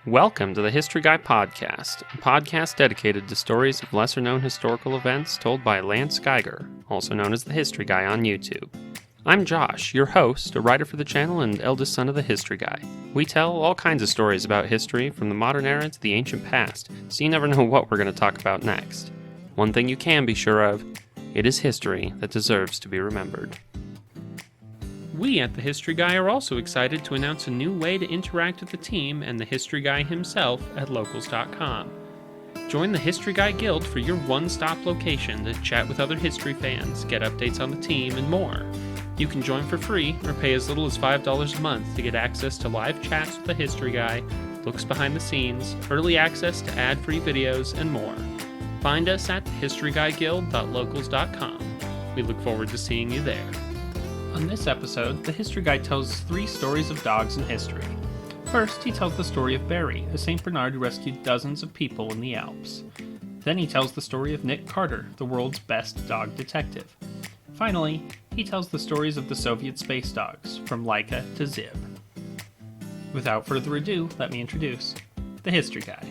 Welcome to the History Guy Podcast, a podcast dedicated to stories of lesser-known historical events told by Lance Geiger, also known as the History Guy on YouTube. I'm Josh, your host, a writer for the channel and eldest son of the History Guy. We tell all kinds of stories about history, from the modern era to the ancient past, so you never know what we're going to talk about next. One thing you can be sure of, it is history that deserves to be remembered. We at the History Guy are also excited to announce a new way to interact with the team and the History Guy himself at locals.com. Join the History Guy Guild for your one-stop location to chat with other history fans, get updates on the team, and more. You can join for free or pay as little as $5 a month to get access to live chats with the History Guy, looks behind the scenes, early access to ad-free videos, and more. Find us at historyGuyGuild.locals.com. We look forward to seeing you there. On this episode, the History Guy tells 3 stories of dogs in history. First, he tells the story of Barry, a St. Bernard who rescued dozens of people in the Alps. Then he tells the story of Nick Carter, the world's best dog detective. Finally, he tells the stories of the Soviet space dogs, from Laika to Zib. Without further ado, let me introduce the History Guy.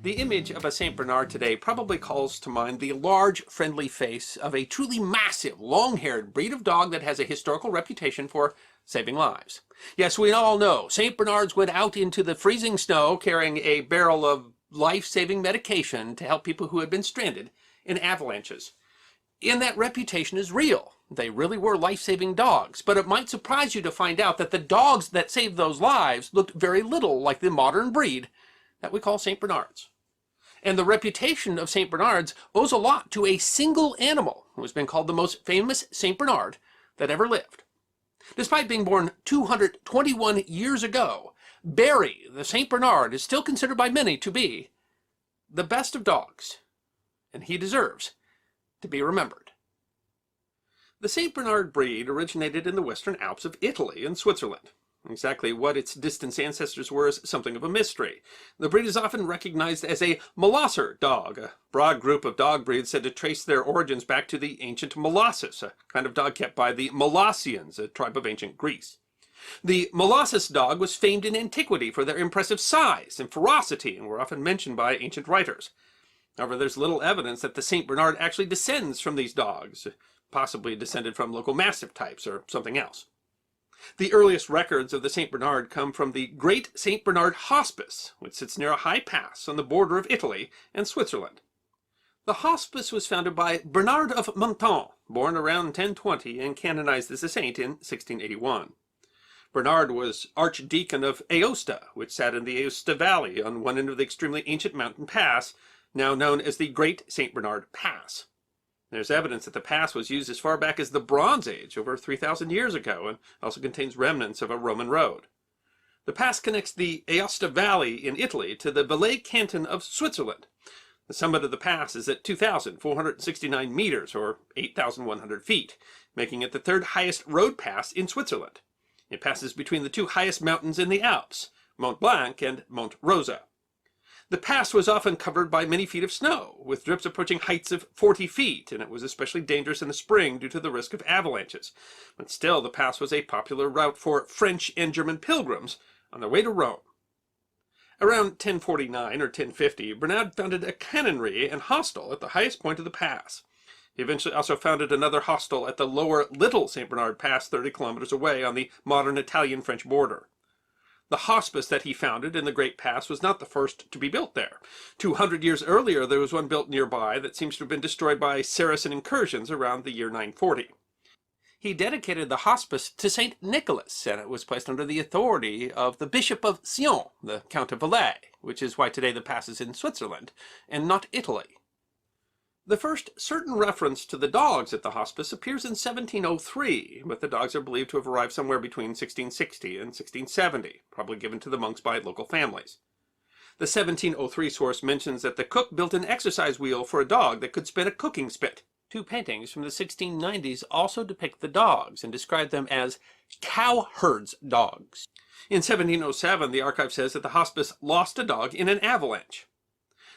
The image of a St. Bernard today probably calls to mind the large, friendly face of a truly massive, long-haired breed of dog that has a historical reputation for saving lives. Yes, we all know St. Bernards went out into the freezing snow carrying a barrel of life-saving medication to help people who had been stranded in avalanches. And that reputation is real. They really were life-saving dogs, but it might surprise you to find out that the dogs that saved those lives looked very little like the modern breed that we call St. Bernards. And the reputation of St. Bernards owes a lot to a single animal who has been called the most famous St. Bernard that ever lived. Despite being born 221 years ago, Barry, the St. Bernard, is still considered by many to be the best of dogs, and he deserves to be remembered. The St. Bernard breed originated in the Western Alps of Italy and Switzerland. Exactly what its distant ancestors were is something of a mystery. The breed is often recognized as a Molosser dog, a broad group of dog breeds said to trace their origins back to the ancient Molossus, a kind of dog kept by the Molossians, a tribe of ancient Greece. The Molossus dog was famed in antiquity for their impressive size and ferocity and were often mentioned by ancient writers. However, there's little evidence that the St. Bernard actually descends from these dogs, possibly descended from local Mastiff types or something else. The earliest records of the St. Bernard come from the Great St. Bernard Hospice, which sits near a high pass on the border of Italy and Switzerland. The hospice was founded by Bernard of Menton, born around 1020 and canonized as a saint in 1681. Bernard was Archdeacon of Aosta, which sat in the Aosta Valley on one end of the extremely ancient mountain pass, now known as the Great St. Bernard Pass. There's evidence that the pass was used as far back as the Bronze Age, over 3,000 years ago, and also contains remnants of a Roman road. The pass connects the Aosta Valley in Italy to the Valais canton of Switzerland. The summit of the pass is at 2,469 meters, or 8,100 feet, making it the third highest road pass in Switzerland. It passes between the 2 highest mountains in the Alps, Mont Blanc and Mont Rosa. The pass was often covered by many feet of snow, with drifts approaching heights of 40 feet, and it was especially dangerous in the spring due to the risk of avalanches. But still, the pass was a popular route for French and German pilgrims on their way to Rome. Around 1049 or 1050, Bernard founded a canonry and hostel at the highest point of the pass. He eventually also founded another hostel at the lower Little St. Bernard Pass 30 kilometers away on the modern Italian-French border. The hospice that he founded in the Great Pass was not the first to be built there. 200 years earlier, there was one built nearby that seems to have been destroyed by Saracen incursions around the year 940. He dedicated the hospice to St. Nicholas, and it was placed under the authority of the Bishop of Sion, the Count of Valais, which is why today the pass is in Switzerland, and not Italy. The first certain reference to the dogs at the hospice appears in 1703, but the dogs are believed to have arrived somewhere between 1660 and 1670, probably given to the monks by local families. The 1703 source mentions that the cook built an exercise wheel for a dog that could spin a cooking spit. 2 paintings from the 1690s also depict the dogs and describe them as cowherds' dogs. In 1707, the archive says that the hospice lost a dog in an avalanche.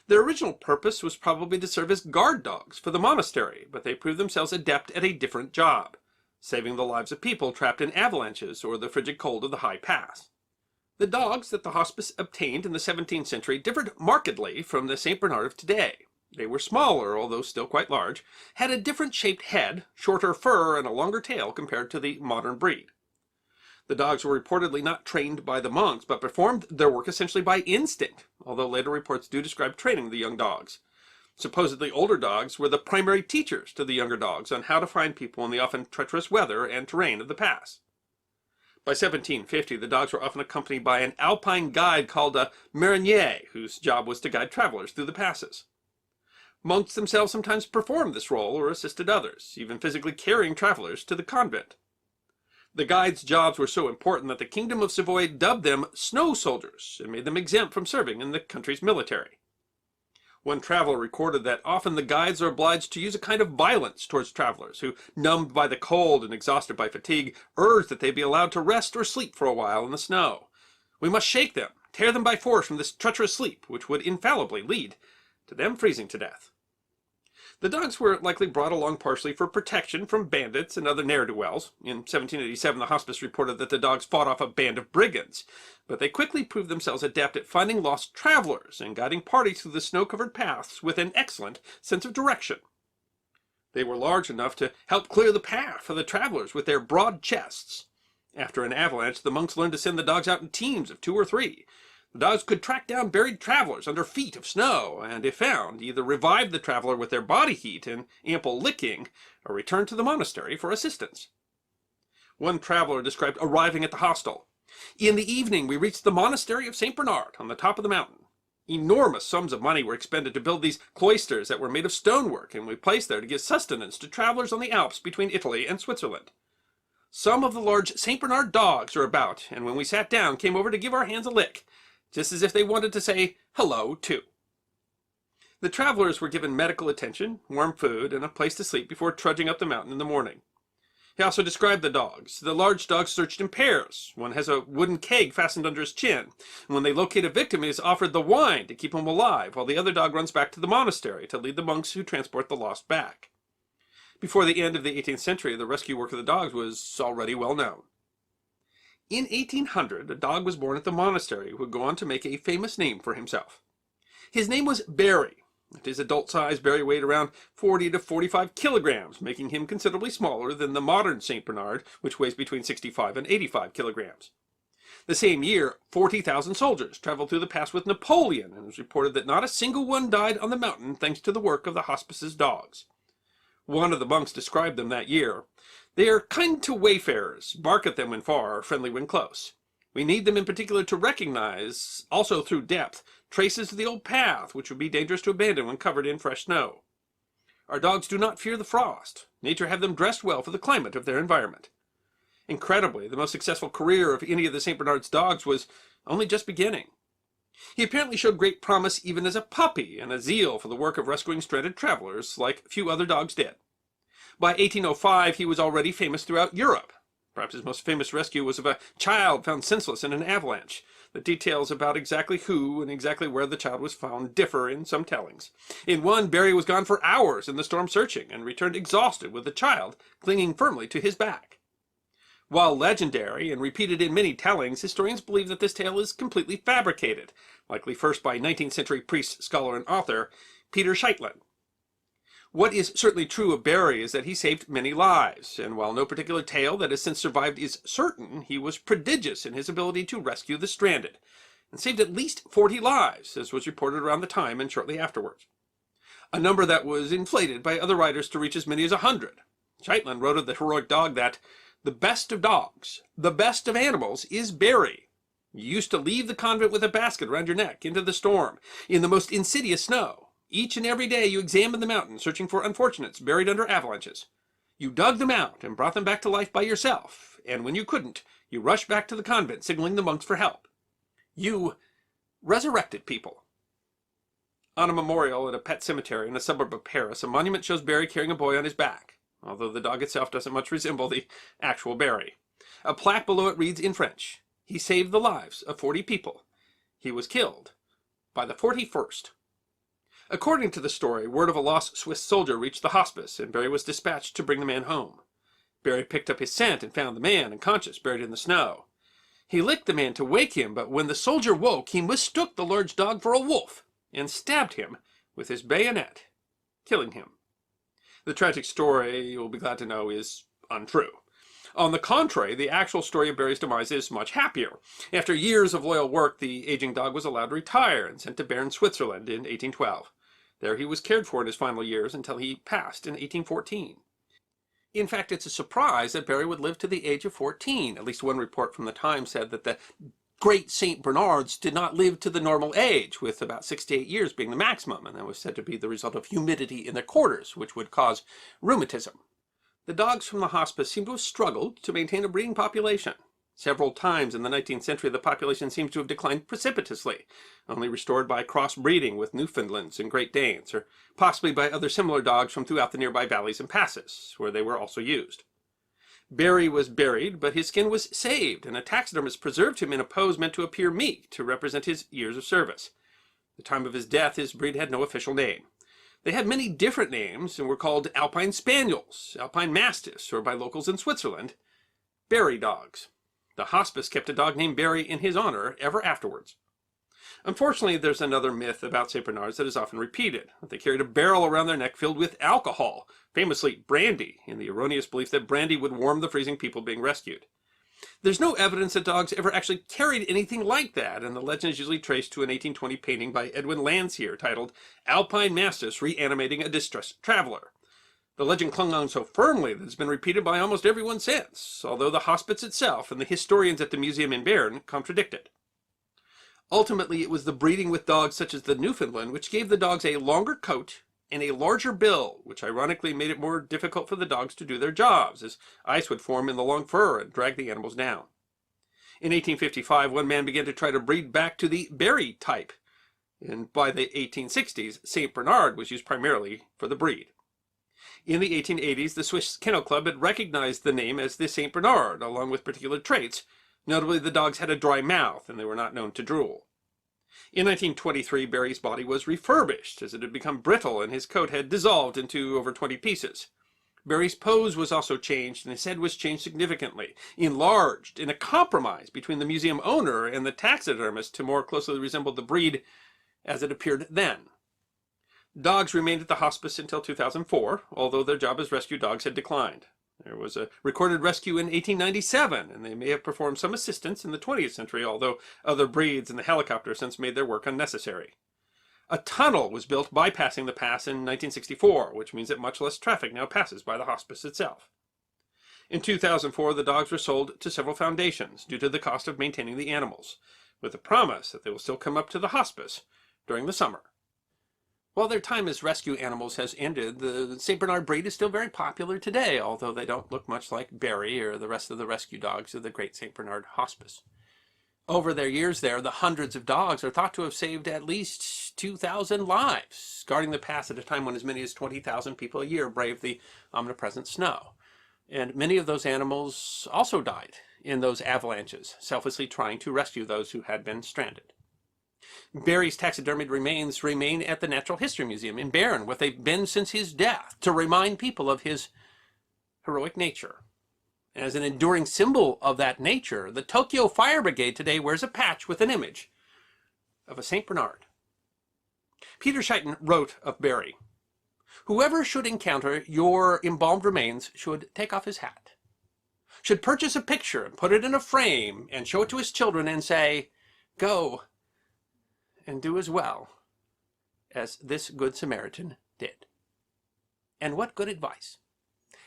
Their original purpose was probably to serve as guard dogs for the monastery, but they proved themselves adept at a different job, saving the lives of people trapped in avalanches or the frigid cold of the high pass. The dogs that the hospice obtained in the 17th century differed markedly from the St. Bernard of today. They were smaller, although still quite large, had a different shaped head, shorter fur, and a longer tail compared to the modern breed. The dogs were reportedly not trained by the monks, but performed their work essentially by instinct, although later reports do describe training the young dogs. Supposedly older dogs were the primary teachers to the younger dogs on how to find people in the often treacherous weather and terrain of the pass. By 1750, the dogs were often accompanied by an alpine guide called a marinier, whose job was to guide travelers through the passes. Monks themselves sometimes performed this role or assisted others, even physically carrying travelers to the convent. The guides' jobs were so important that the Kingdom of Savoy dubbed them snow soldiers and made them exempt from serving in the country's military. One traveler recorded that often the guides are obliged to use a kind of violence towards travelers who, numbed by the cold and exhausted by fatigue, urged that they be allowed to rest or sleep for a while in the snow. We must shake them, tear them by force from this treacherous sleep, which would infallibly lead to them freezing to death. The dogs were likely brought along partially for protection from bandits and other ne'er-do-wells. In 1787, the hospice reported that the dogs fought off a band of brigands, but they quickly proved themselves adept at finding lost travelers and guiding parties through the snow-covered paths with an excellent sense of direction. They were large enough to help clear the path for the travelers with their broad chests. After an avalanche, the monks learned to send the dogs out in teams of 2 or 3. The dogs could track down buried travelers under feet of snow, and if found, either revive the traveler with their body heat and ample licking, or return to the monastery for assistance. One traveler described arriving at the hostel. In the evening, we reached the monastery of St. Bernard on the top of the mountain. Enormous sums of money were expended to build these cloisters that were made of stonework, and we placed there to give sustenance to travelers on the Alps between Italy and Switzerland. Some of the large St. Bernard dogs are about, and when we sat down, came over to give our hands a lick, just as if they wanted to say hello, too. The travelers were given medical attention, warm food, and a place to sleep before trudging up the mountain in the morning. He also described the dogs. The large dogs searched in pairs. One has a wooden keg fastened under his chin, and when they locate a victim, he is offered the wine to keep him alive, while the other dog runs back to the monastery to lead the monks who transport the lost back. Before the end of the 18th century, the rescue work of the dogs was already well known. In 1800, a dog was born at the monastery who would go on to make a famous name for himself. His name was Barry. At his adult size, Barry weighed around 40 to 45 kilograms, making him considerably smaller than the modern St. Bernard, which weighs between 65 and 85 kilograms. The same year, 40,000 soldiers traveled through the pass with Napoleon, and it was reported that not a single one died on the mountain thanks to the work of the hospice's dogs. One of the monks described them that year. They are kind to wayfarers, bark at them when far, friendly when close. We need them in particular to recognize, also through depth, traces of the old path, which would be dangerous to abandon when covered in fresh snow. Our dogs do not fear the frost. Nature had them dressed well for the climate of their environment. Incredibly, the most successful career of any of the St. Bernard's dogs was only just beginning. He apparently showed great promise even as a puppy and a zeal for the work of rescuing stranded travelers like few other dogs did. By 1805, he was already famous throughout Europe. Perhaps his most famous rescue was of a child found senseless in an avalanche. The details about exactly who and exactly where the child was found differ in some tellings. In one, Barry was gone for hours in the storm searching and returned exhausted with the child clinging firmly to his back. While legendary and repeated in many tellings, historians believe that this tale is completely fabricated, likely first by 19th century priest, scholar, and author Peter Scheitlen. What is certainly true of Barry is that he saved many lives, and while no particular tale that has since survived is certain, he was prodigious in his ability to rescue the stranded, and saved at least 40 lives, as was reported around the time and shortly afterwards. A number that was inflated by other writers to reach as many as 100. Scheitlen wrote of the heroic dog that, "The best of dogs, the best of animals, is Barry. You used to leave the convent with a basket around your neck into the storm, in the most insidious snow. Each and every day you examined the mountain, searching for unfortunates buried under avalanches. You dug them out and brought them back to life by yourself, and when you couldn't, you rushed back to the convent, signaling the monks for help. You resurrected people." On a memorial at a pet cemetery in a suburb of Paris, a monument shows Barry carrying a boy on his back, although the dog itself doesn't much resemble the actual Barry. A plaque below it reads in French, "He saved the lives of 40 people. He was killed by the 41st. According to the story, word of a lost Swiss soldier reached the hospice, and Barry was dispatched to bring the man home. Barry picked up his scent and found the man, unconscious, buried in the snow. He licked the man to wake him, but when the soldier woke, he mistook the large dog for a wolf and stabbed him with his bayonet, killing him. The tragic story, you'll be glad to know, is untrue. On the contrary, the actual story of Barry's demise is much happier. After years of loyal work, the aging dog was allowed to retire and sent to Bern, Switzerland in 1812. There he was cared for in his final years until he passed in 1814. In fact, it's a surprise that Barry would live to the age of 14. At least one report from the Times said that the great St. Bernards did not live to the normal age, with about 6 to 8 years being the maximum, and that was said to be the result of humidity in their quarters, which would cause rheumatism. The dogs from the hospice seem to have struggled to maintain a breeding population. Several times in the 19th century, the population seems to have declined precipitously, only restored by crossbreeding with Newfoundlands and Great Danes, or possibly by other similar dogs from throughout the nearby valleys and passes, where they were also used. Barry was buried, but his skin was saved, and a taxidermist preserved him in a pose meant to appear meek, to represent his years of service. At the time of his death, his breed had no official name. They had many different names and were called Alpine Spaniels, Alpine Mastiffs, or by locals in Switzerland, Barry dogs. The hospice kept a dog named Barry in his honor ever afterwards. Unfortunately, there's another myth about St. Bernards that is often repeated, that they carried a barrel around their neck filled with alcohol, famously brandy, in the erroneous belief that brandy would warm the freezing people being rescued. There's no evidence that dogs ever actually carried anything like that, and the legend is usually traced to an 1820 painting by Edwin Landseer titled Alpine Mastiffs Reanimating a Distressed Traveler. The legend clung on so firmly that it's been repeated by almost everyone since, although the hospice itself and the historians at the museum in Bern contradict it. Ultimately, it was the breeding with dogs such as the Newfoundland which gave the dogs a longer coat and a larger bill, which ironically made it more difficult for the dogs to do their jobs, as ice would form in the long fur and drag the animals down. In 1855, one man began to try to breed back to the Barry type, and by the 1860s, St. Bernard was used primarily for the breed. In the 1880s, the Swiss Kennel Club had recognized the name as the St. Bernard, along with particular traits. Notably, the dogs had a dry mouth, and they were not known to drool. In 1923, Barry's body was refurbished, as it had become brittle and his coat had dissolved into over 20 pieces. Barry's pose was also changed, and his head was changed significantly, enlarged, in a compromise between the museum owner and the taxidermist to more closely resemble the breed as it appeared then. Dogs remained at the hospice until 2004, although their job as rescue dogs had declined. There was a recorded rescue in 1897, and they may have performed some assistance in the 20th century, although other breeds and the helicopter since made their work unnecessary. A tunnel was built bypassing the pass in 1964, which means that much less traffic now passes by the hospice itself. In 2004, the dogs were sold to several foundations due to the cost of maintaining the animals, with the promise that they will still come up to the hospice during the summer. While their time as rescue animals has ended, the St. Bernard breed is still very popular today, although they don't look much like Barry or the rest of the rescue dogs of the Great St. Bernard Hospice. Over their years there, the hundreds of dogs are thought to have saved at least 2,000 lives, guarding the pass at a time when as many as 20,000 people a year braved the omnipresent snow. And many of those animals also died in those avalanches, selflessly trying to rescue those who had been stranded. Barry's taxidermied remains remain at the Natural History Museum in Bern, where they've been since his death, to remind people of his heroic nature. As an enduring symbol of that nature, the Tokyo Fire Brigade today wears a patch with an image of a St. Bernard. Peter Schuyten wrote of Barry, "Whoever should encounter your embalmed remains should take off his hat, should purchase a picture and put it in a frame and show it to his children and say, 'Go and do as well as this good Samaritan did.'" And what good advice!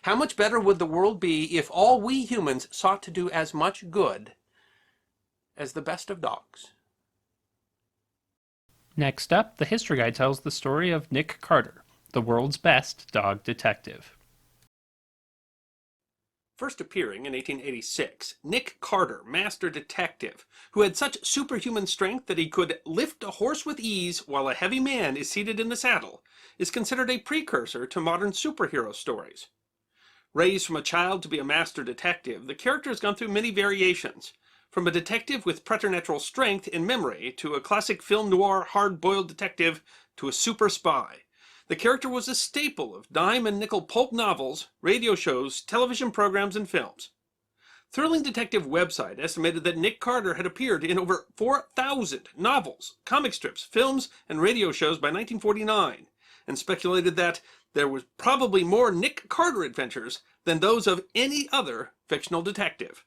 How much better would the world be if all we humans sought to do as much good as the best of dogs? Next up, the History Guy tells the story of Nick Carter, the world's best dog detective. First appearing in 1886, Nick Carter, master detective, who had such superhuman strength that he could lift a horse with ease while a heavy man is seated in the saddle, is considered a precursor to modern superhero stories. Raised from a child to be a master detective, the character has gone through many variations, from a detective with preternatural strength and memory to a classic film noir hard-boiled detective to a super spy. The character was a staple of dime and nickel pulp novels, radio shows, television programs, and films. Thrilling Detective website estimated that Nick Carter had appeared in over 4,000 novels, comic strips, films, and radio shows by 1949, and speculated that there was probably more Nick Carter adventures than those of any other fictional detective.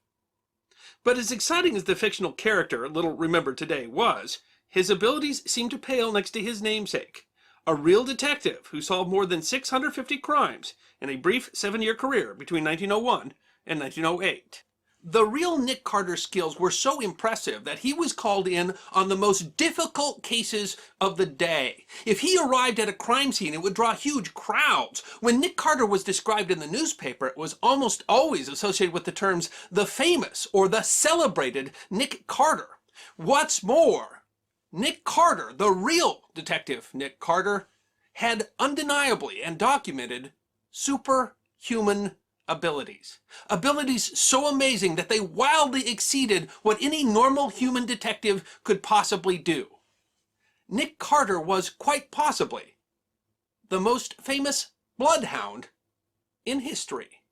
But as exciting as the fictional character, little remembered today, was, his abilities seemed to pale next to his namesake, a real detective who solved more than 650 crimes in a brief 7-year career between 1901 and 1908. The real Nick Carter's skills were so impressive that he was called in on the most difficult cases of the day. If he arrived at a crime scene, it would draw huge crowds. When Nick Carter was described in the newspaper, it was almost always associated with the terms the famous or the celebrated Nick Carter. What's more, Nick Carter, the real detective Nick Carter, had undeniably and documented superhuman abilities. Abilities so amazing that they wildly exceeded what any normal human detective could possibly do. Nick Carter was quite possibly the most famous bloodhound in history.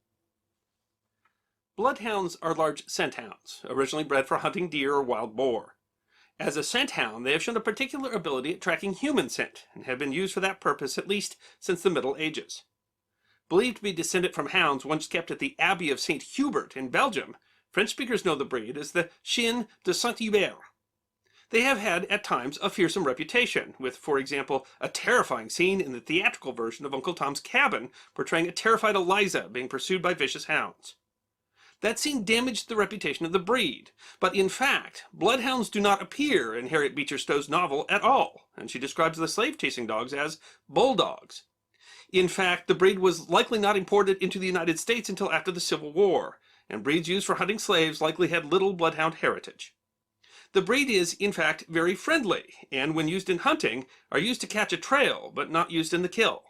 Bloodhounds are large scent hounds, originally bred for hunting deer or wild boar. As a scent hound, they have shown a particular ability at tracking human scent and have been used for that purpose at least since the Middle Ages. Believed to be descended from hounds once kept at the Abbey of St. Hubert in Belgium, French speakers know the breed as the Chien de Saint-Hubert. They have had, at times, a fearsome reputation, with, for example, a terrifying scene in the theatrical version of Uncle Tom's Cabin, portraying a terrified Eliza being pursued by vicious hounds. That scene damaged the reputation of the breed, but in fact, bloodhounds do not appear in Harriet Beecher Stowe's novel at all, and she describes the slave-chasing dogs as bulldogs. In fact, the breed was likely not imported into the United States until after the Civil War, and breeds used for hunting slaves likely had little bloodhound heritage. The breed is, in fact, very friendly, and when used in hunting, are used to catch a trail, but not used in the kill.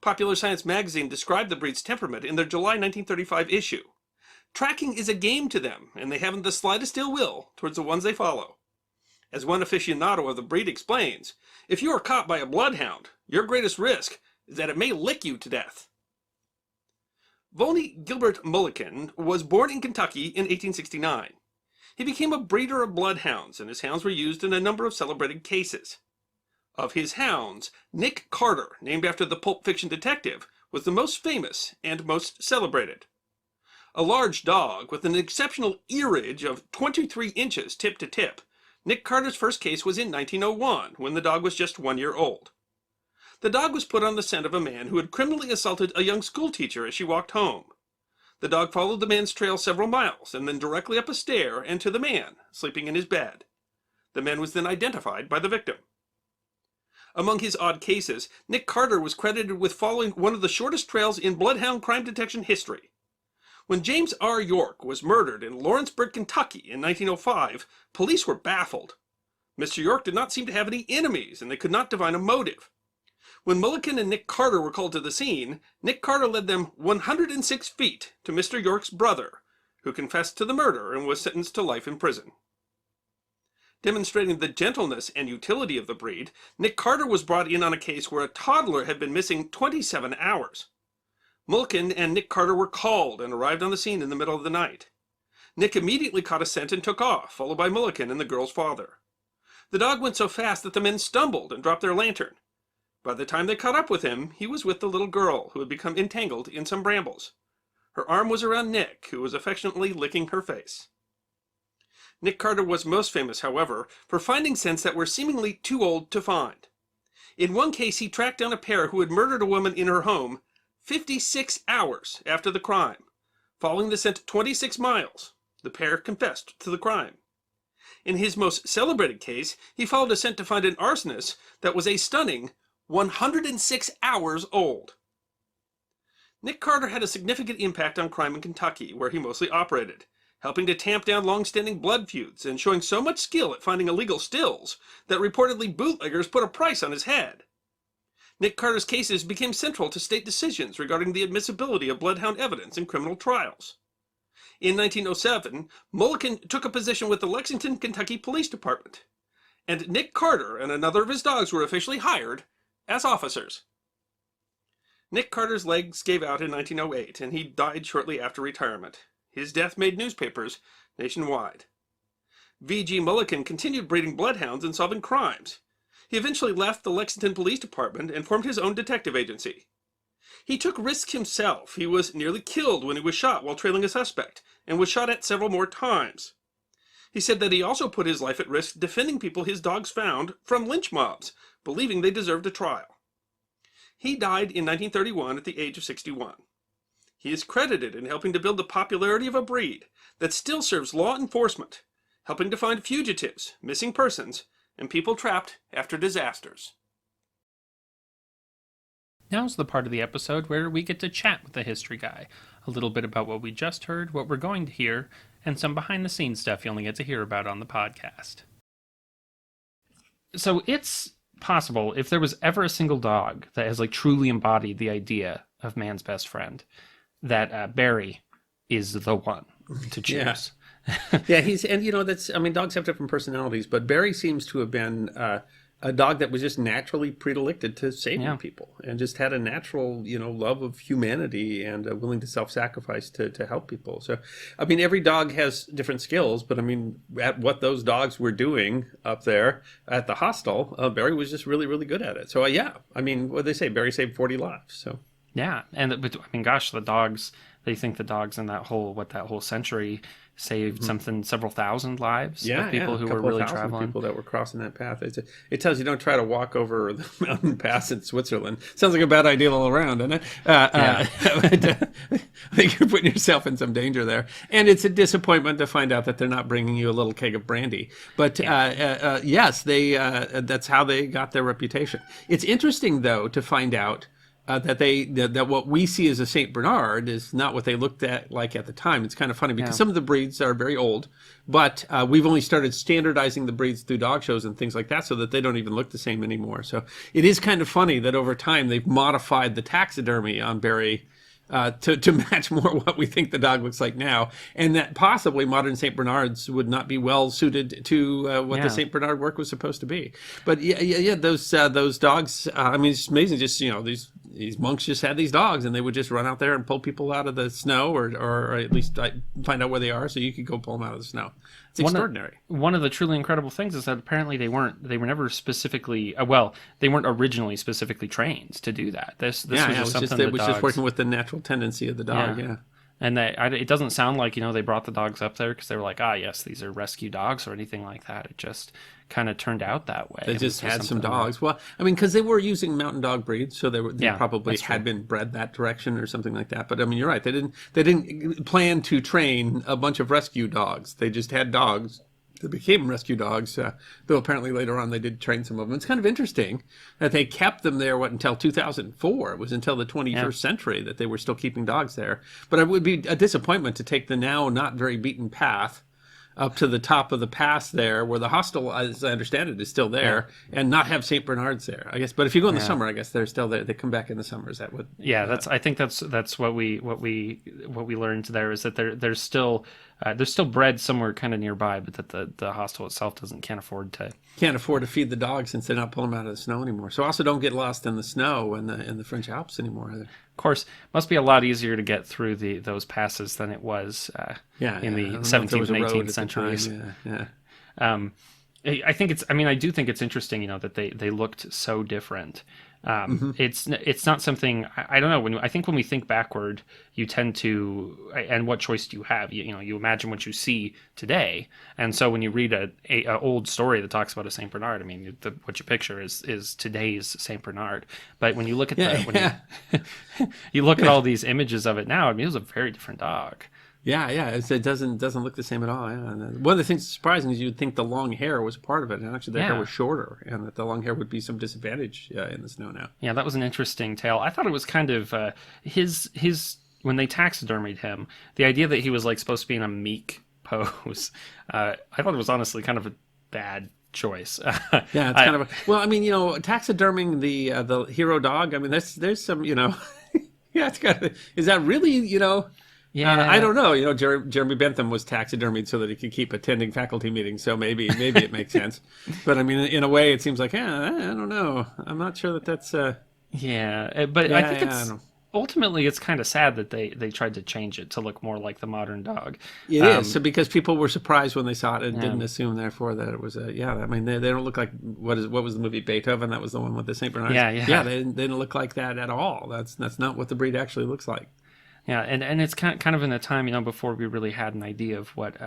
Popular Science magazine described the breed's temperament in their July 1935 issue. Tracking is a game to them, and they haven't the slightest ill will towards the ones they follow. As one aficionado of the breed explains, if you are caught by a bloodhound, your greatest risk is that it may lick you to death. Volney Gilbert Mulliken was born in Kentucky in 1869. He became a breeder of bloodhounds, and his hounds were used in a number of celebrated cases. Of his hounds, Nick Carter, named after the Pulp Fiction detective, was the most famous and most celebrated. A large dog with an exceptional earage of 23 inches tip to tip, Nick Carter's first case was in 1901, when the dog was just 1 year old. The dog was put on the scent of a man who had criminally assaulted a young schoolteacher as she walked home. The dog followed the man's trail several miles, and then directly up a stair and to the man, sleeping in his bed. The man was then identified by the victim. Among his odd cases, Nick Carter was credited with following one of the shortest trails in bloodhound crime detection history. When James R. York was murdered in Lawrenceburg, Kentucky in 1905, police were baffled. Mr. York did not seem to have any enemies, and they could not divine a motive. When Mulliken and Nick Carter were called to the scene, Nick Carter led them 106 feet to Mr. York's brother, who confessed to the murder and was sentenced to life in prison. Demonstrating the gentleness and utility of the breed, Nick Carter was brought in on a case where a toddler had been missing 27 hours. Mulliken and Nick Carter were called and arrived on the scene in the middle of the night. Nick immediately caught a scent and took off, followed by Mulliken and the girl's father. The dog went so fast that the men stumbled and dropped their lantern. By the time they caught up with him, he was with the little girl, who had become entangled in some brambles. Her arm was around Nick, who was affectionately licking her face. Nick Carter was most famous, however, for finding scents that were seemingly too old to find. In one case, he tracked down a pair who had murdered a woman in her home 56 hours after the crime. Following the scent 26 miles, the pair confessed to the crime. In his most celebrated case, he followed a scent to find an arsonist that was a stunning 106 hours old. Nick Carter had a significant impact on crime in Kentucky, where he mostly operated, helping to tamp down long-standing blood feuds and showing so much skill at finding illegal stills that reportedly bootleggers put a price on his head. Nick Carter's cases became central to state decisions regarding the admissibility of bloodhound evidence in criminal trials. In 1907, Mulliken took a position with the Lexington, Kentucky Police Department, and Nick Carter and another of his dogs were officially hired as officers. Nick Carter's legs gave out in 1908, and he died shortly after retirement. His death made newspapers nationwide. V.G. Mulligan continued breeding bloodhounds and solving crimes. He eventually left the Lexington Police Department and formed his own detective agency. He took risks himself. He was nearly killed when he was shot while trailing a suspect, and was shot at several more times. He said that he also put his life at risk defending people his dogs found from lynch mobs, believing they deserved a trial. He died in 1931 at the age of 61. He is credited in helping to build the popularity of a breed that still serves law enforcement, helping to find fugitives, missing persons, and people trapped after disasters. Now's the part of the episode where we get to chat with the history guy. A little bit about what we just heard, what we're going to hear, and some behind-the-scenes stuff you only get to hear about on the podcast. So it's possible, if there was ever a single dog that has truly embodied the idea of man's best friend, that Barry is the one to choose. Yeah. Yeah, dogs have different personalities, but Barry seems to have been a dog that was just naturally predilected to saving people, and just had a natural, love of humanity and willing to self-sacrifice to help people. So, every dog has different skills, but at what those dogs were doing up there at the hostel, Barry was just really, really good at it. So, what they say, Barry saved 40 lives. So. Yeah, and the dogs, they think the dogs in that whole century saved several thousand lives of people who were really traveling. People that were crossing that path. It tells you don't try to walk over the mountain pass in Switzerland. Sounds like a bad idea all around, doesn't it? I think you're putting yourself in some danger there. And it's a disappointment to find out that they're not bringing you a little keg of brandy. But yes, that's how they got their reputation. It's interesting, though, to find out that what we see as a Saint Bernard is not what they looked at like at the time. It's kind of funny because some of the breeds are very old, but we've only started standardizing the breeds through dog shows and things like that, so that they don't even look the same anymore. So it is kind of funny that over time they've modified the taxidermy on Barry to match more what we think the dog looks like now, and that possibly modern Saint Bernards would not be well suited to what the Saint Bernard work was supposed to be. But those dogs. It's amazing. Just these monks just had these dogs, and they would just run out there and pull people out of the snow, or at least find out where they are, so you could go pull them out of the snow. It's extraordinary. One of the truly incredible things is that apparently they were never specifically they weren't originally specifically trained to do that. This was just something it was just working with the natural tendency of the dog. Yeah. And it doesn't sound like they brought the dogs up there because they were like, yes, these are rescue dogs or anything like that. It just kind of turned out that way. They just had some dogs. Well, because they were using mountain dog breeds, so they probably had been bred that direction or something like that. But you're right. They didn't plan to train a bunch of rescue dogs. They just had dogs that became rescue dogs, though apparently later on they did train some of them. It's kind of interesting that they kept them there, until 2004. It was until the 21st century that they were still keeping dogs there. But it would be a disappointment to take the now not very beaten path up to the top of the pass there, where the hostel, as I understand it, is still there, and not have St. Bernards there, I guess. But if you go in the summer, I guess they're still there. They come back in the summer. Is that what? Yeah, I think that's what we learned there, is that they're still bred somewhere kind of nearby, but that the hostel itself can't afford to feed the dogs, since they're not pulling them out of the snow anymore. So also don't get lost in the snow in the French Alps anymore either. Of course, must be a lot easier to get through those passes than it was in the 17th and 18th centuries. I think it's. I do think it's interesting, that they looked so different. It's not something, I don't know. When we think backward, you tend to, and what choice do you have? You imagine what you see today, and so when you read a old story that talks about a Saint Bernard, what you picture is today's Saint Bernard. But when you look at you look at all these images of it now, it was a very different dog. Yeah. It doesn't look the same at all. Yeah. And one of the things that's surprising is you'd think the long hair was part of it, and actually the hair was shorter, and that the long hair would be some disadvantage in the snow now. Yeah, that was an interesting tale. I thought it was kind of his when they taxidermied him, the idea that he was supposed to be in a meek pose. I thought it was honestly kind of a bad choice. It's kind of taxiderming the hero dog. There's some it's kind of, is that really Yeah, I don't know. Jeremy Bentham was taxidermied so that he could keep attending faculty meetings. So maybe it makes sense. But in a way, it seems like, I don't know. I'm not sure that's. I think it's ultimately, it's kind of sad that they tried to change it to look more like the modern dog. It is. So because people were surprised when they saw it and didn't assume, therefore, that it was a, I mean, they don't look like, what was the movie Beethoven? That was the one with the St. Bernards. Yeah, they didn't look like that at all. That's not what the breed actually looks like. Yeah, and it's kind of in the time, before we really had an idea of what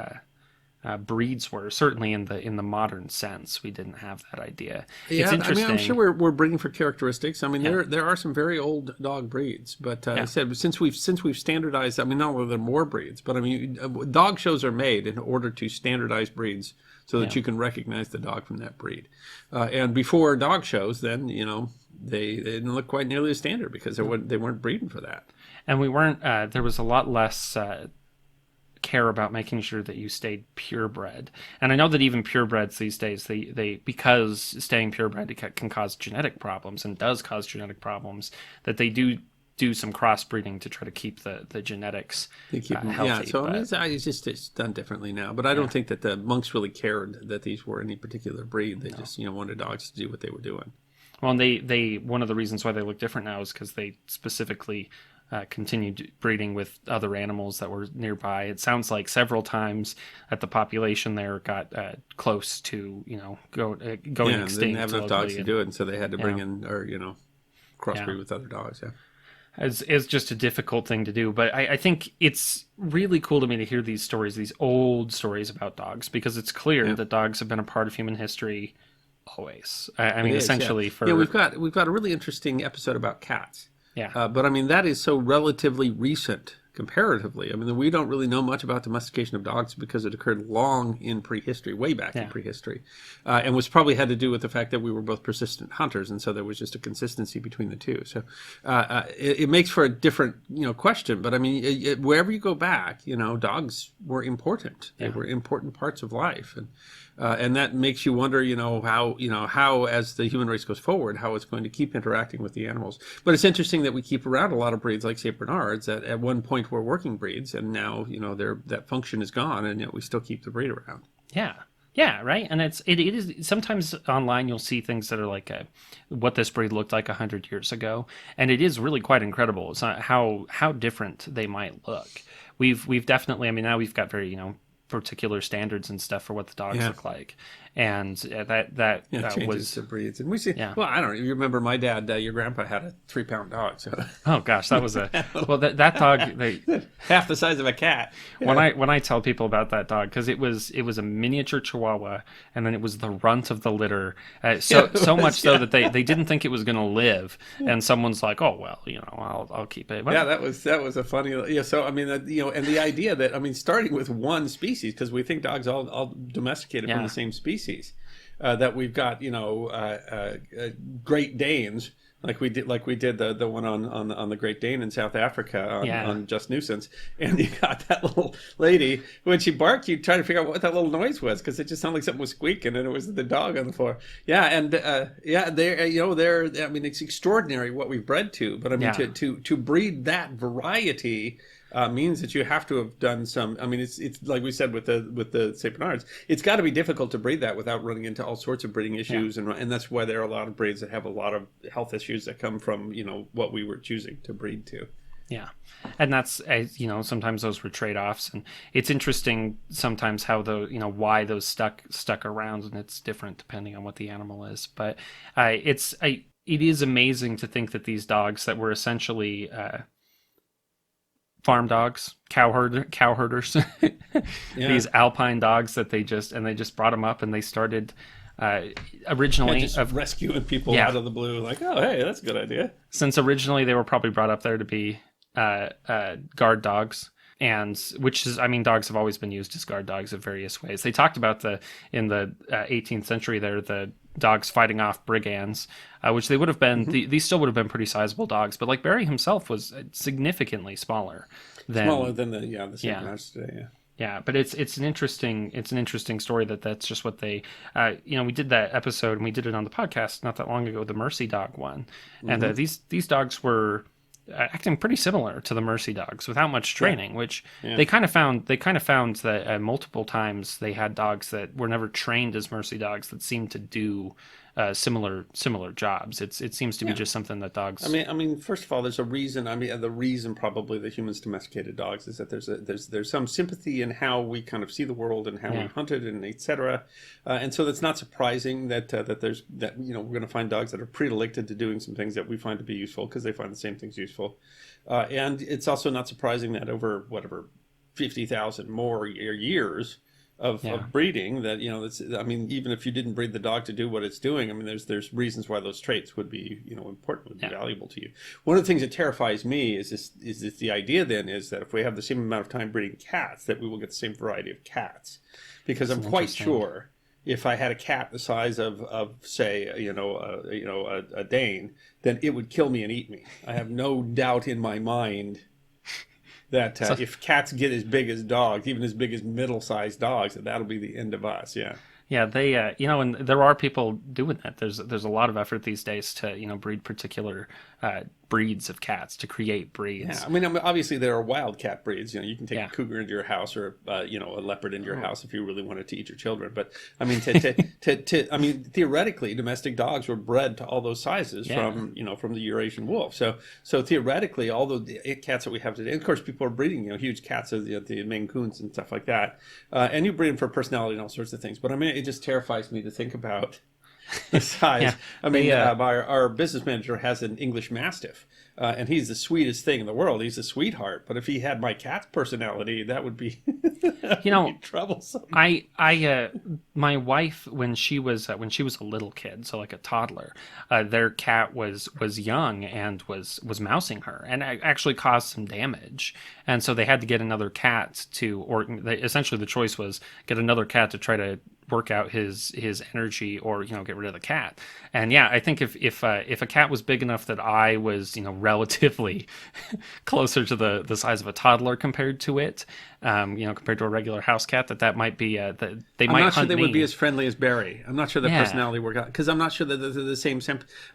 breeds were. Certainly in the modern sense, we didn't have that idea. Yeah, it's interesting. I mean, I'm sure we're breeding for characteristics. I mean, there are some very old dog breeds, but I said since we've standardized, I mean, not only are there more breeds, but I mean, dog shows are made in order to standardize breeds so that you can recognize the dog from that breed. And before dog shows, then they didn't look quite nearly as standard because they weren't breeding for that. And we weren't. There was a lot less care about making sure that you stayed purebred. And I know that even purebreds these days, they because staying purebred can cause genetic problems and does cause genetic problems, that they do some crossbreeding to try to keep the genetics healthy. Yeah, so it's done differently now. But I don't think that the monks really cared that these were any particular breed. They just wanted dogs to do what they were doing. Well, and they one of the reasons why they look different now is because they specifically continued breeding with other animals that were nearby. It sounds like several times that the population there got close to going extinct. Didn't have enough dogs to do it, and so they had to bring in or crossbreed with other dogs. Yeah. It's just a difficult thing to do, but I think it's really cool to me to hear these stories, these old stories about dogs, because it's clear that dogs have been a part of human history always. I mean, essentially we've got a really interesting episode about cats. Yeah. But I mean, that is so relatively recent comparatively. I mean, we don't really know much about domestication of dogs because it occurred long in prehistory, way back in prehistory, and was probably had to do with the fact that we were both persistent hunters, and so there was just a consistency between the two. So it makes for a different question. But I mean, wherever you go back, dogs were important. They were important parts of life, and that makes you wonder, how as the human race goes forward, how it's going to keep interacting with the animals. But it's interesting that we keep around a lot of breeds like St. Bernards that at one point were working breeds, and now that function is gone, and yet we still keep the breed around. Yeah, right. And it is sometimes online you'll see things that are like what this breed looked like 100 years ago, and it is really quite incredible. It's not how different they might look. We've definitely, I mean, now we've got very particular standards and stuff for what the dogs look like, and that was to breeds. And we see, well, I don't know, you remember my dad, your grandpa had a 3-pound dog, so oh gosh, that was that dog, half the size of a cat. When I tell people about that dog, because it was a miniature Chihuahua, and then it was the runt of the litter, so much so that they didn't think it was going to live, and someone's like, oh well, I'll keep it. But, that was a funny. So I mean, and the idea that, I mean, starting with one species, because we think dogs all domesticated from the same species, that we've got Great Danes, like we did the one on the Great Dane in South Africa on Just Nuisance, and you got that little lady, when she barked, you try to figure out what that little noise was, because it just sounded like something was squeaking, and it was the dog on the floor. They're I mean, it's extraordinary what we've bred to, but I mean, to breed that variety means that you have to have done some. I mean, it's like we said with the St. Bernards, it's got to be difficult to breed that without running into all sorts of breeding issues, and that's why there are a lot of breeds that have a lot of health issues that come from what we were choosing to breed to. Yeah, and that's sometimes those were trade-offs, and it's interesting sometimes how why those stuck around, and it's different depending on what the animal is. But it is amazing to think that these dogs that were essentially farm dogs, cow herders, these alpine dogs that they just brought them up, and they started originally just rescuing people out of the blue, like, oh hey, that's a good idea. Since originally they were probably brought up there to be guard dogs, and which is, I mean, dogs have always been used as guard dogs in various ways. They talked about in the 18th century there, the dogs fighting off brigands, which they would have been. These still would have been pretty sizable dogs, but like Barry himself was significantly smaller than the St. Bernards today. Yeah, but it's an interesting story that's just what they we did that episode, and we did it on the podcast not that long ago, the Mercy Dog one, and these dogs were acting pretty similar to the Mercy dogs without much training, which they kind of found multiple times they had dogs that were never trained as Mercy dogs that seemed to do similar jobs. It seems to be just something that dogs. I mean, first of all, there's a reason. I mean, the reason probably that humans domesticated dogs is that there's some sympathy in how we kind of see the world and how we hunted and etc. And so that's not surprising that we're going to find dogs that are predilected to doing some things that we find to be useful because they find the same things useful. And it's also not surprising that over 50,000 more years of breeding, that I mean, even if you didn't breed the dog to do what it's doing, I mean, there's reasons why those traits would be important, would be valuable to you. One of the things that terrifies me is the idea then is that if we have the same amount of time breeding cats, that we will get the same variety of cats, because I'm quite sure if I had a cat the size of say a Dane, then it would kill me and eat me. I have no doubt in my mind that if cats get as big as dogs, even as big as middle-sized dogs, that'll be the end of us. Yeah. Yeah, they, and there are people doing that. There's a lot of effort these days to, breed particular breeds of cats, to create breeds. Yeah, I mean, obviously there are wild cat breeds. You can take a cougar into your house, or a leopard into your house if you really wanted to eat your children. But I mean, I mean, theoretically, domestic dogs were bred to all those sizes from the Eurasian wolf. So theoretically, all the cats that we have today, and of course, people are breeding huge cats, the Maine Coons and stuff like that, and you breed them for personality and all sorts of things. But I mean, it just terrifies me to think about the size. I mean, our business manager has an English Mastiff, and he's the sweetest thing in the world. He's a sweetheart. But if he had my cat's personality, that would be, troublesome. My wife, when she was a little kid, so like a toddler, their cat was young and was mousing her, and actually caused some damage. And so they had to get another cat essentially the choice was get another cat to try to work out his energy, or get rid of the cat. And I think if a cat was big enough that I was relatively closer to the size of a toddler compared to it, compared to a regular house cat, that might be that they might. I'm not sure they would be as friendly as Barry. I'm not sure their personality work out, because I'm not sure that they're the same.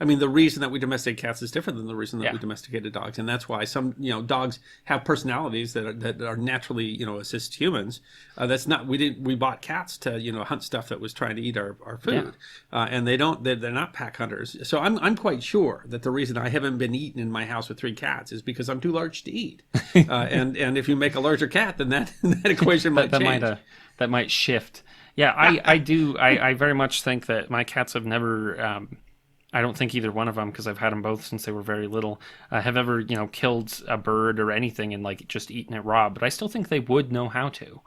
I mean, the reason that we domesticate cats is different than the reason that we domesticated dogs, and that's why some dogs have personalities that are naturally assist humans. That's not we bought cats to hunt stuff that was trying to eat our food, and they're not pack hunters. So I'm quite sure that the reason I haven't been eaten in my house with 3 cats is because I'm too large to eat, and if you make a larger cat, then that equation might change. That might shift. Yeah, I very much think that my cats have never. I don't think either one of them, because I've had them both since they were very little, have ever killed a bird or anything and just eaten it raw. But I still think they would know how to,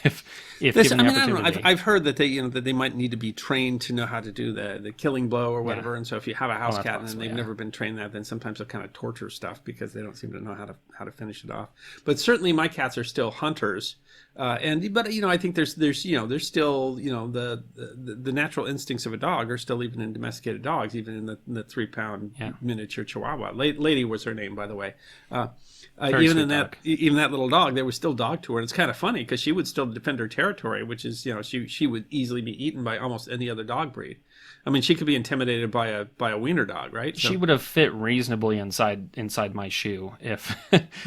if given the opportunity. I don't know. I've heard that they might need to be trained to know how to do the killing blow or whatever. And so if you have a house cat and they've never been trained that, then sometimes they'll kind of torture stuff because they don't seem to know how to finish it off. But certainly my cats are still hunters. But I think there's still the natural instincts of a dog are still even in domesticated dogs, even in the 3-pound miniature Chihuahua. Lady was her name, by the way. Even that little dog, there was still dog to her. And it's kind of funny because she would still defend her territory, which is she would easily be eaten by almost any other dog breed. I mean, she could be intimidated by a wiener dog, right? So, she would have fit reasonably inside my shoe if.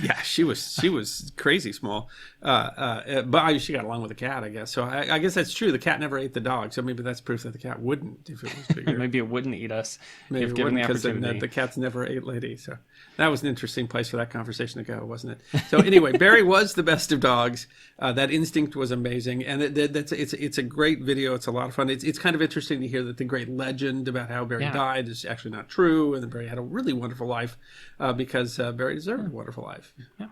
Yeah, she was crazy small, but she got along with the cat, I guess. So I guess that's true. The cat never ate the dog, so maybe that's proof that the cat wouldn't if it was bigger. Maybe it wouldn't eat us if given the opportunity. Because the cats never ate Lady. So that was an interesting place for that conversation to go, wasn't it? So anyway, Barry was the best of dogs. That instinct was amazing, and it's a great video. It's a lot of fun. It's kind of interesting to hear that the great legend about how Barry died is actually not true, and that Barry had a really wonderful life because Barry deserved a wonderful life. Yeah.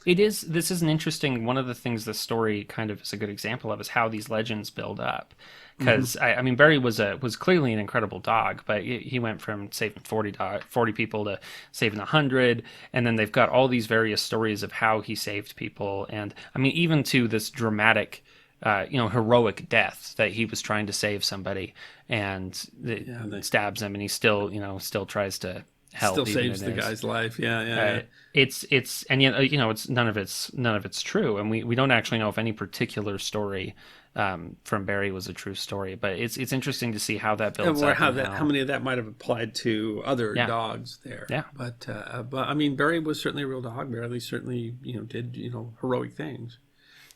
This is an interesting, one of the things the story kind of is a good example of is how these legends build up. Because, I mean, Barry was clearly an incredible dog, but he went from saving 40 people to saving 100, and then they've got all these various stories of how he saved people, and, I mean, even to this dramatic, heroic death that he was trying to save somebody, and stabs him, and he still tries to help. Still saves the guy's life. Yeah. It's and yet it's none of it's true, and we don't actually know if any particular story from Barry was a true story, but it's interesting to see how that builds up. How many of that might have applied to other dogs there. Yeah. But I mean, Barry was certainly a real dog. Barry certainly did heroic things.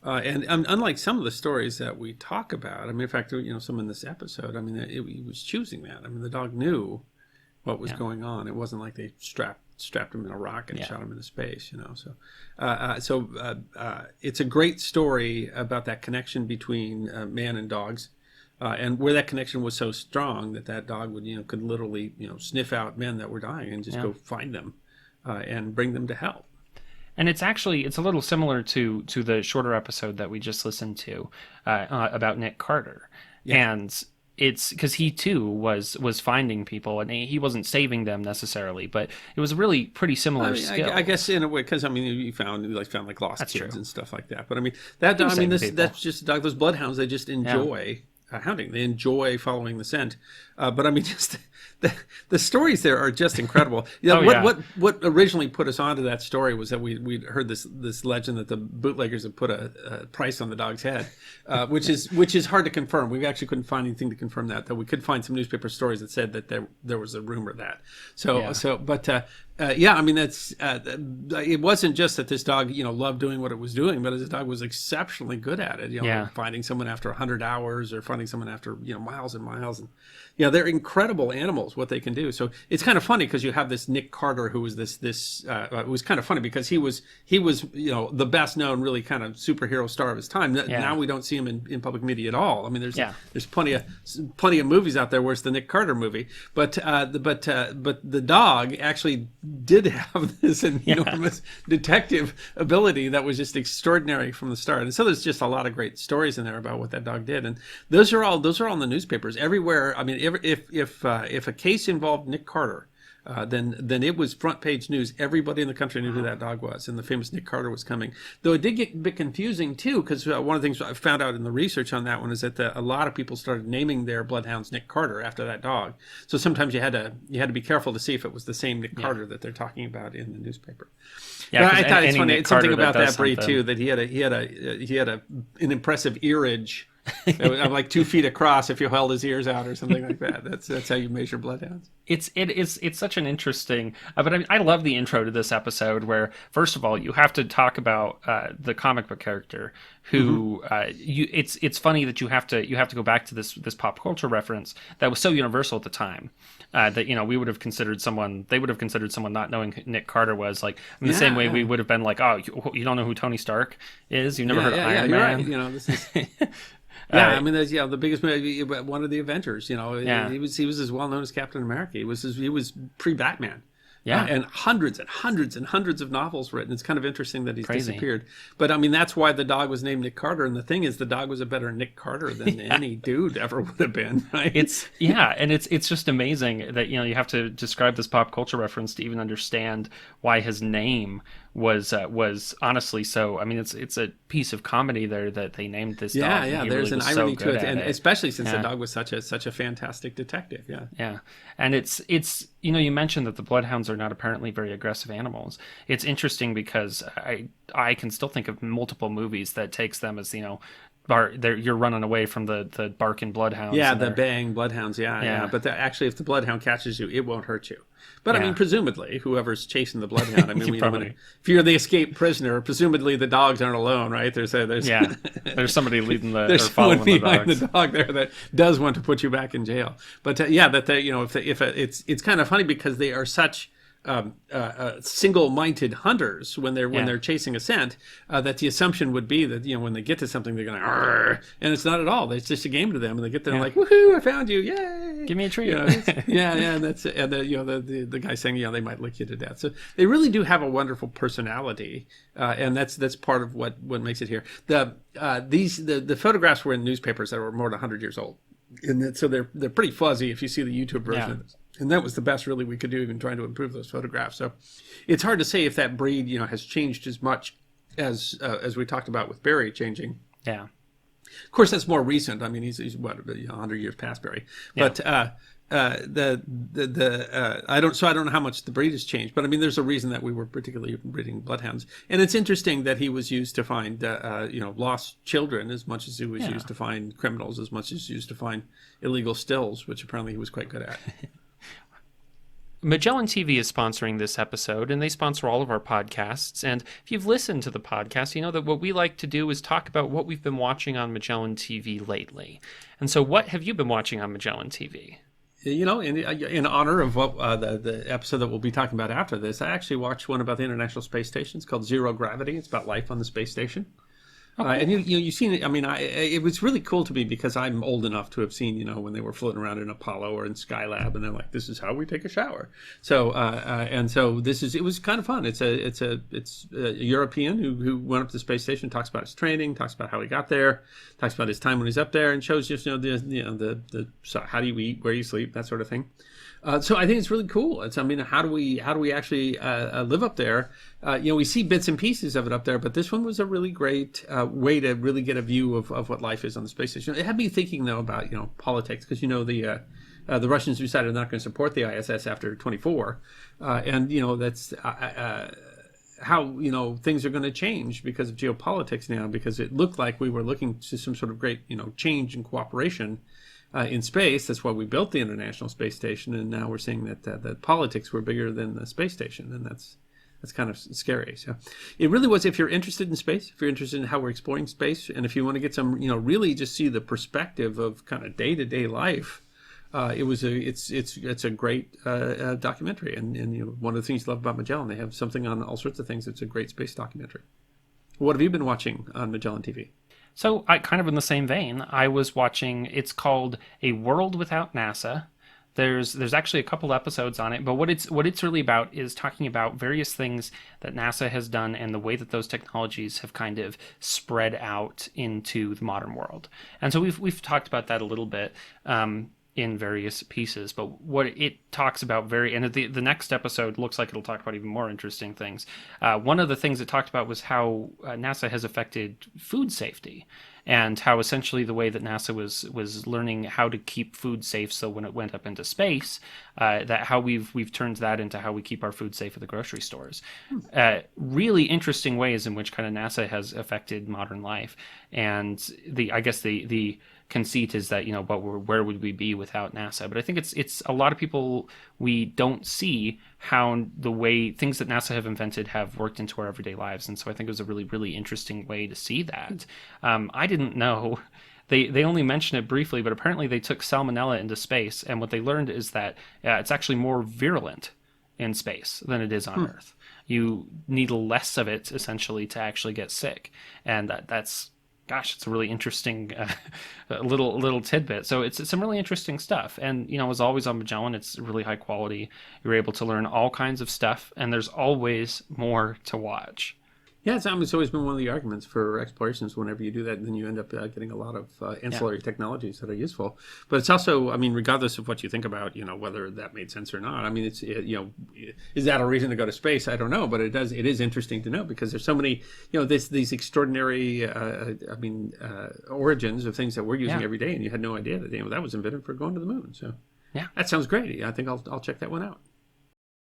And unlike some of the stories that we talk about, I mean, in fact, some in this episode, I mean, he was choosing that. I mean, the dog knew what was going on. It wasn't like they strapped him in a rocket and shot him into space, So it's a great story about that connection between man and dogs, and where that connection was so strong that dog would, could literally, sniff out men that were dying and just go find them and bring them to help. And it's a little similar to the shorter episode that we just listened to about Nick Carter. Yeah. And it's because he too was finding people, and he wasn't saving them necessarily, but it was a really pretty similar skill. I guess in a way, because you found like lost that's kids true. And stuff like that. But I mean that's just a dog. Those bloodhounds, they just enjoy hunting. They enjoy following the scent. But I mean, just the stories there are just incredible. What originally put us onto that story was that we'd heard this legend that the bootleggers had put a price on the dog's head, which is hard to confirm. We actually couldn't find anything to confirm that. Though we could find some newspaper stories that said that there was a rumor that. I mean, that's it wasn't just that this dog, loved doing what it was doing, but this dog was exceptionally good at it. Finding someone after 100 hours or finding someone after miles and miles, and they're incredible animals what they can do. So it's kind of funny because you have this Nick Carter who was this. It was kind of funny because he was the best known really kind of superhero star of his time. Now we don't see him in public media at all. I mean, there's plenty of movies out there where it's the Nick Carter movie, but the dog actually did have this enormous detective ability that was just extraordinary from the start. And so there's just a lot of great stories in there about what that dog did, and those are all in the newspapers everywhere. I mean, if a case involved Nick Carter, then it was front page news. Everybody in the country knew who that dog was, and the famous Nick Carter was coming. Though it did get a bit confusing too, because one of the things I found out in the research on that one is that a lot of people started naming their bloodhounds Nick Carter after that dog. So sometimes you had to be careful to see if it was the same Nick Carter that they're talking about in the newspaper. Yeah, I thought it's funny. It's something about that breed too, that he had an impressive earage. Like 2 feet across if you held his ears out or something like that. That's how you measure bloodhounds. It's such an interesting. But I love the intro to this episode where first of all you have to talk about the comic book character who it's funny that you have to go back to this pop culture reference that was so universal at the time that we would have considered someone not knowing who Nick Carter was like in the same way we would have been like, oh, you don't know who Tony Stark is, you've never heard of Iron Man. You're right. This is. I mean, there's the biggest movie, one of the Avengers. He was as well known as Captain America. He was pre-Batman. And hundreds and hundreds and hundreds of novels written. It's kind of interesting that he's disappeared. But I mean, that's why the dog was named Nick Carter. And the thing is, the dog was a better Nick Carter than any dude ever would have been. Right? And it's just amazing that you have to describe this pop culture reference to even understand why his name was honestly so. I mean, it's a piece of comedy there that they named this dog. There's an irony to it, and especially since the dog was such a fantastic detective. And it's you mentioned that the bloodhounds are not apparently very aggressive animals. It's interesting because I can still think of multiple movies that takes them as you're running away from the barking bloodhounds. The baying bloodhounds. But actually, if the bloodhound catches you, it won't hurt you. But I mean, presumably, whoever chasing the bloodhound. I mean, if you're the escaped prisoner, presumably the dogs aren't alone, right? There's somebody leading there's or following someone behind the dog there that does want to put you back in jail. But it's kind of funny because they are such single-minded hunters when they're chasing a scent, that the assumption would be that when they get to something they're going to, and it's not at all. It's just a game to them, and they get there like, woohoo! I found you! Yay! Give me a treat! And that's the guy saying they might lick you to death. So they really do have a wonderful personality, and that's part of what makes it here. The photographs were in newspapers that were more than 100 years old, and so they're pretty fuzzy if you see the YouTube version of this. And that was the best really we could do, even trying to improve those photographs. So it's hard to say if that breed, has changed as much as we talked about with Barry changing. Yeah. Of course, that's more recent. I mean, he's what 100 years past Barry. Yeah. But I don't know how much the breed has changed. But I mean, there's a reason that we were particularly breeding bloodhounds. And it's interesting that he was used to find lost children as much as he was used to find criminals, as much as he was used to find illegal stills, which apparently he was quite good at. Magellan TV is sponsoring this episode, and they sponsor all of our podcasts. And if you've listened to the podcast, you know that what we like to do is talk about what we've been watching on Magellan TV lately. And so what have you been watching on Magellan TV? In honor of what the episode that we'll be talking about after this, I actually watched one about the International Space Station. It's called Zero Gravity. It's about life on the space station. And you've seen it. I mean, it was really cool to me because I'm old enough to have seen, when they were floating around in Apollo or in Skylab, and they're like, "This is how we take a shower." So, it was kind of fun. It's a European who went up to the space station, talks about his training, talks about how he got there, talks about his time when he's up there, and shows just so how do you eat, where you sleep, that sort of thing. So I think it's really cool. How do we actually live up there? We see bits and pieces of it up there, but this one was a really great way to really get a view of what life is on the space station. It had me thinking though about politics, because the Russians decided they're not going to support the ISS after 24, and that's how things are going to change because of geopolitics now. Because it looked like we were looking to some sort of great change and cooperation in space. That's why we built the International Space Station, and now we're seeing that the politics were bigger than the space station, and that's kind of scary. So it really was, if you're interested in space, if you're interested in how we're exploring space, and if you want to get some, really just see the perspective of kind of day-to-day life, it's a great documentary. And one of the things you love about Magellan, they have something on all sorts of things. It's a great space documentary. What have you been watching on Magellan TV? So I kind of in the same vein, I was watching, it's called A World Without NASA. There's actually a couple episodes on it, but what it's really about is talking about various things that NASA has done and the way that those technologies have kind of spread out into the modern world. And so we've talked about that a little bit in various pieces, but what it talks about and the next episode looks like it'll talk about even more interesting things. One of the things it talked about was how NASA has affected food safety, and how essentially the way that NASA was learning how to keep food safe, so when it went up into space, that how we've turned that into how we keep our food safe at the grocery stores. Really interesting ways in which kind of NASA has affected modern life. And I guess the conceit is that where would we be without NASA? But I think it's a lot of people, we don't see how the way things that NASA have invented have worked into our everyday lives, and so I think it was a really, really interesting way to see that. I didn't know. They only mention it briefly, but apparently they took salmonella into space, and what they learned is that it's actually more virulent in space than it is on Earth. You need less of it essentially to actually get sick, and that's. Gosh, it's a really interesting little tidbit. So it's some really interesting stuff. And, as always on Magellan, it's really high quality. You're able to learn all kinds of stuff, and there's always more to watch. Yeah, it's always been one of the arguments for explorations. Whenever you do that, then you end up getting a lot of ancillary technologies that are useful. But it's also, regardless of what you think about, whether that made sense or not. Is that a reason to go to space? I don't know, but it is interesting to know, because there's so many, these extraordinary, origins of things that we're using every day, and you had no idea that that was invented for going to the moon. So yeah, that sounds great. I think I'll check that one out.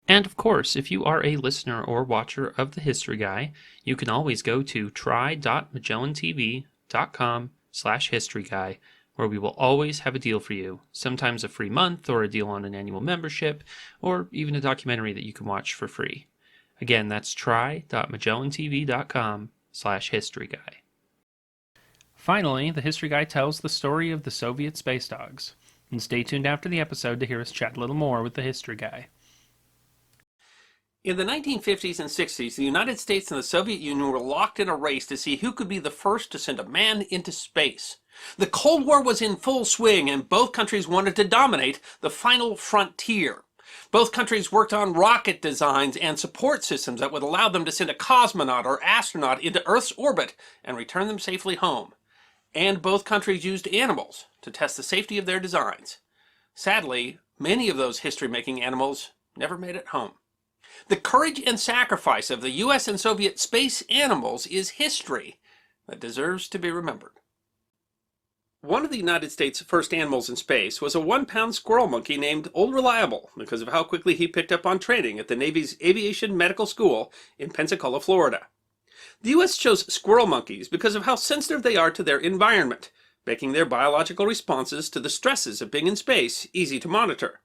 And of course, if you are a listener or watcher of The History Guy, you can always go to try.magellantv.com/historyguy, where we will always have a deal for you, sometimes a free month or a deal on an annual membership, or even a documentary that you can watch for free. Again, that's try.magellantv.com/historyguy. Finally, The History Guy tells the story of the Soviet space dogs. And stay tuned after the episode to hear us chat a little more with The History Guy. In the 1950s and 60s, the United States and the Soviet Union were locked in a race to see who could be the first to send a man into space. The Cold War was in full swing, and both countries wanted to dominate the final frontier. Both countries worked on rocket designs and support systems that would allow them to send a cosmonaut or astronaut into Earth's orbit and return them safely home. And both countries used animals to test the safety of their designs. Sadly, many of those history-making animals never made it home. The courage and sacrifice of the U.S. and Soviet space animals is history that deserves to be remembered. One of the United States' first animals in space was a 1-pound squirrel monkey named Old Reliable, because of how quickly he picked up on training at the Navy's Aviation Medical School in Pensacola, Florida. The U.S. chose squirrel monkeys because of how sensitive they are to their environment, making their biological responses to the stresses of being in space easy to monitor.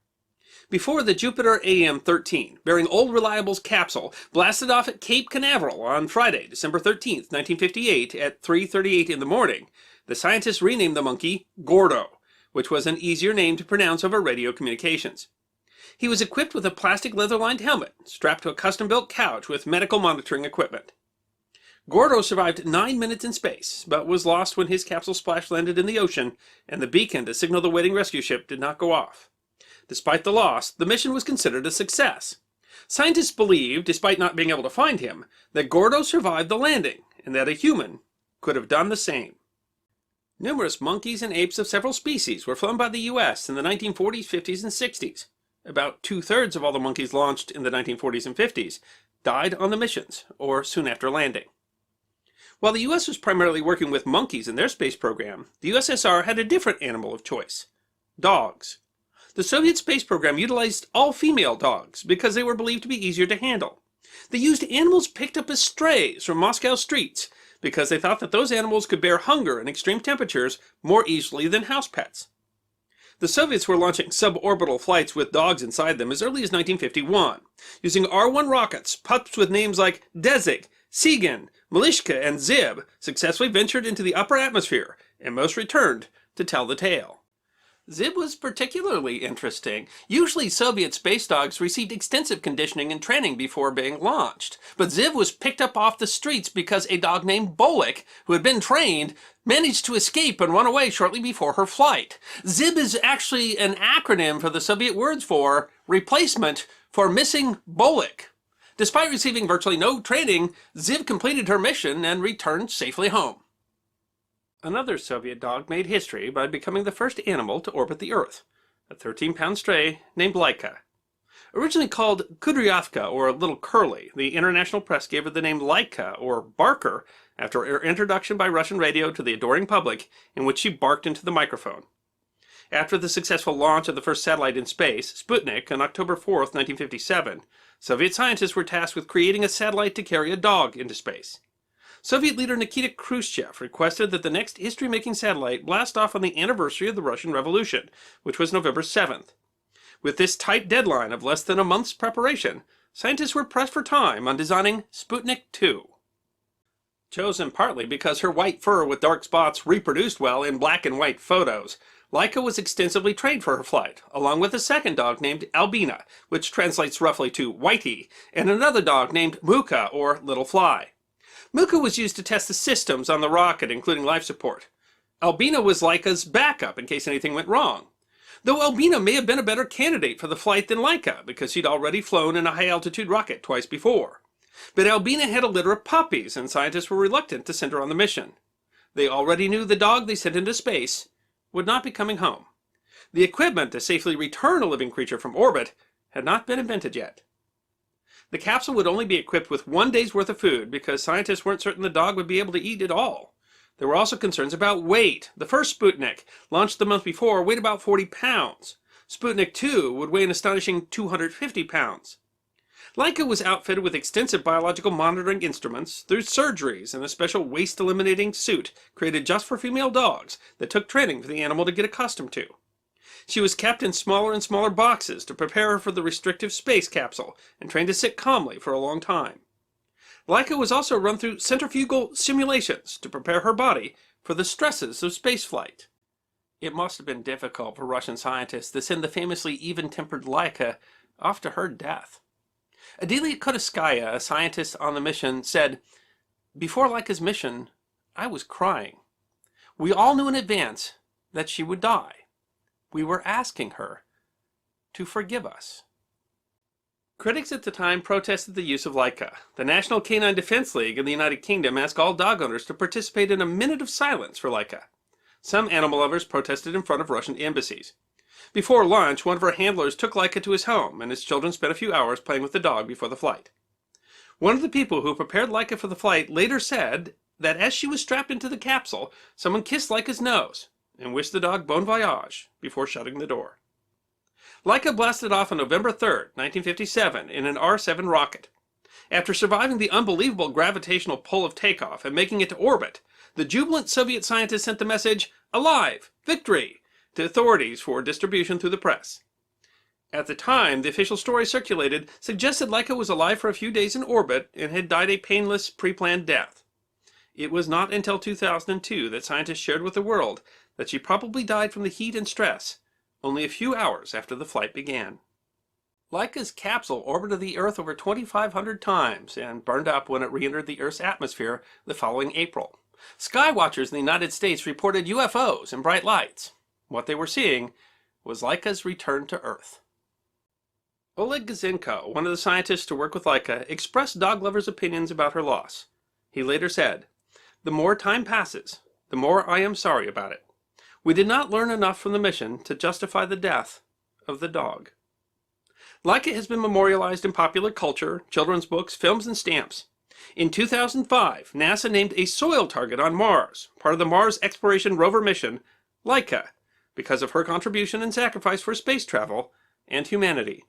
Before the Jupiter AM-13, bearing Old Reliable's capsule, blasted off at Cape Canaveral on Friday, December 13th, 1958 at 3:38 in the morning, the scientists renamed the monkey Gordo, which was an easier name to pronounce over radio communications. He was equipped with a plastic leather-lined helmet, strapped to a custom-built couch with medical monitoring equipment. Gordo survived 9 minutes in space, but was lost when his capsule splash landed in the ocean, and the beacon to signal the waiting rescue ship did not go off. Despite the loss, the mission was considered a success. Scientists believe, despite not being able to find him, that Gordo survived the landing, and that a human could have done the same. Numerous monkeys and apes of several species were flown by the U.S. in the 1940s, 50s, and 60s. About 2/3 of all the monkeys launched in the 1940s and 50s died on the missions, or soon after landing. While the U.S. was primarily working with monkeys in their space program, the USSR had a different animal of choice: dogs. The Soviet space program utilized all-female dogs because they were believed to be easier to handle. They used animals picked up as strays from Moscow streets because they thought that those animals could bear hunger and extreme temperatures more easily than house pets. The Soviets were launching suborbital flights with dogs inside them as early as 1951, using R-1 rockets. Pups with names like Dezig, Sigan, Malishka, and Zib successfully ventured into the upper atmosphere, and most returned to tell the tale. Zib was particularly interesting. Usually Soviet space dogs received extensive conditioning and training before being launched. But Zib was picked up off the streets because a dog named Bolik, who had been trained, managed to escape and run away shortly before her flight. Zib is actually an acronym for the Soviet words for replacement for missing Bolik. Despite receiving virtually no training, Zib completed her mission and returned safely home. Another Soviet dog made history by becoming the first animal to orbit the Earth, a 13-pound stray named Laika. Originally called Kudryavka, or Little Curly, the international press gave her the name Laika, or Barker, after her introduction by Russian radio to the adoring public, in which she barked into the microphone. After the successful launch of the first satellite in space, Sputnik, on October 4, 1957, Soviet scientists were tasked with creating a satellite to carry a dog into space. Soviet leader Nikita Khrushchev requested that the next history-making satellite blast off on the anniversary of the Russian Revolution, which was November 7th. With this tight deadline of less than a month's preparation, scientists were pressed for time on designing Sputnik 2. Chosen partly because her white fur with dark spots reproduced well in black and white photos, Laika was extensively trained for her flight, along with a second dog named Albina, which translates roughly to Whitey, and another dog named Muka, or Little Fly. Muka was used to test the systems on the rocket, including life support. Albina was Laika's backup in case anything went wrong. Though Albina may have been a better candidate for the flight than Laika, because she'd already flown in a high-altitude rocket twice before. But Albina had a litter of puppies, and scientists were reluctant to send her on the mission. They already knew the dog they sent into space would not be coming home. The equipment to safely return a living creature from orbit had not been invented yet. The capsule would only be equipped with 1 day's worth of food because scientists weren't certain the dog would be able to eat it all. There were also concerns about weight. The first Sputnik, launched the month before, weighed about 40 pounds. Sputnik 2 would weigh an astonishing 250 pounds. Laika was outfitted with extensive biological monitoring instruments, through surgeries, and a special waste-eliminating suit created just for female dogs that took training for the animal to get accustomed to. She was kept in smaller and smaller boxes to prepare her for the restrictive space capsule and trained to sit calmly for a long time. Laika was also run through centrifugal simulations to prepare her body for the stresses of spaceflight. It must have been difficult for Russian scientists to send the famously even-tempered Laika off to her death. Adelia Khodovskaya, a scientist on the mission, said, "Before Laika's mission, I was crying. We all knew in advance that she would die. We were asking her to forgive us." Critics at the time protested the use of Laika. The National Canine Defense League in the United Kingdom asked all dog owners to participate in a minute of silence for Laika. Some animal lovers protested in front of Russian embassies. Before lunch, one of her handlers took Laika to his home, and his children spent a few hours playing with the dog before the flight. One of the people who prepared Laika for the flight later said that as she was strapped into the capsule, someone kissed Laika's nose and wished the dog bon voyage before shutting the door. Laika blasted off on November 3rd, 1957 in an R-7 rocket. After surviving the unbelievable gravitational pull of takeoff and making it to orbit, the jubilant Soviet scientists sent the message, "Alive! Victory!" to authorities for distribution through the press. At the time, the official story circulated suggested Laika was alive for a few days in orbit and had died a painless, pre-planned death. It was not until 2002 that scientists shared with the world that she probably died from the heat and stress, only a few hours after the flight began. Laika's capsule orbited the Earth over 2,500 times and burned up when it re-entered the Earth's atmosphere the following April. Skywatchers in the United States reported UFOs and bright lights. What they were seeing was Laika's return to Earth. Oleg Gazinko, one of the scientists to work with Laika, expressed dog lovers' opinions about her loss. He later said, "The more time passes, the more I am sorry about it. We did not learn enough from the mission to justify the death of the dog." Laika has been memorialized in popular culture, children's books, films, and stamps. In 2005, NASA named a soil target on Mars, part of the Mars exploration rover mission, Laika, because of her contribution and sacrifice for space travel and humanity.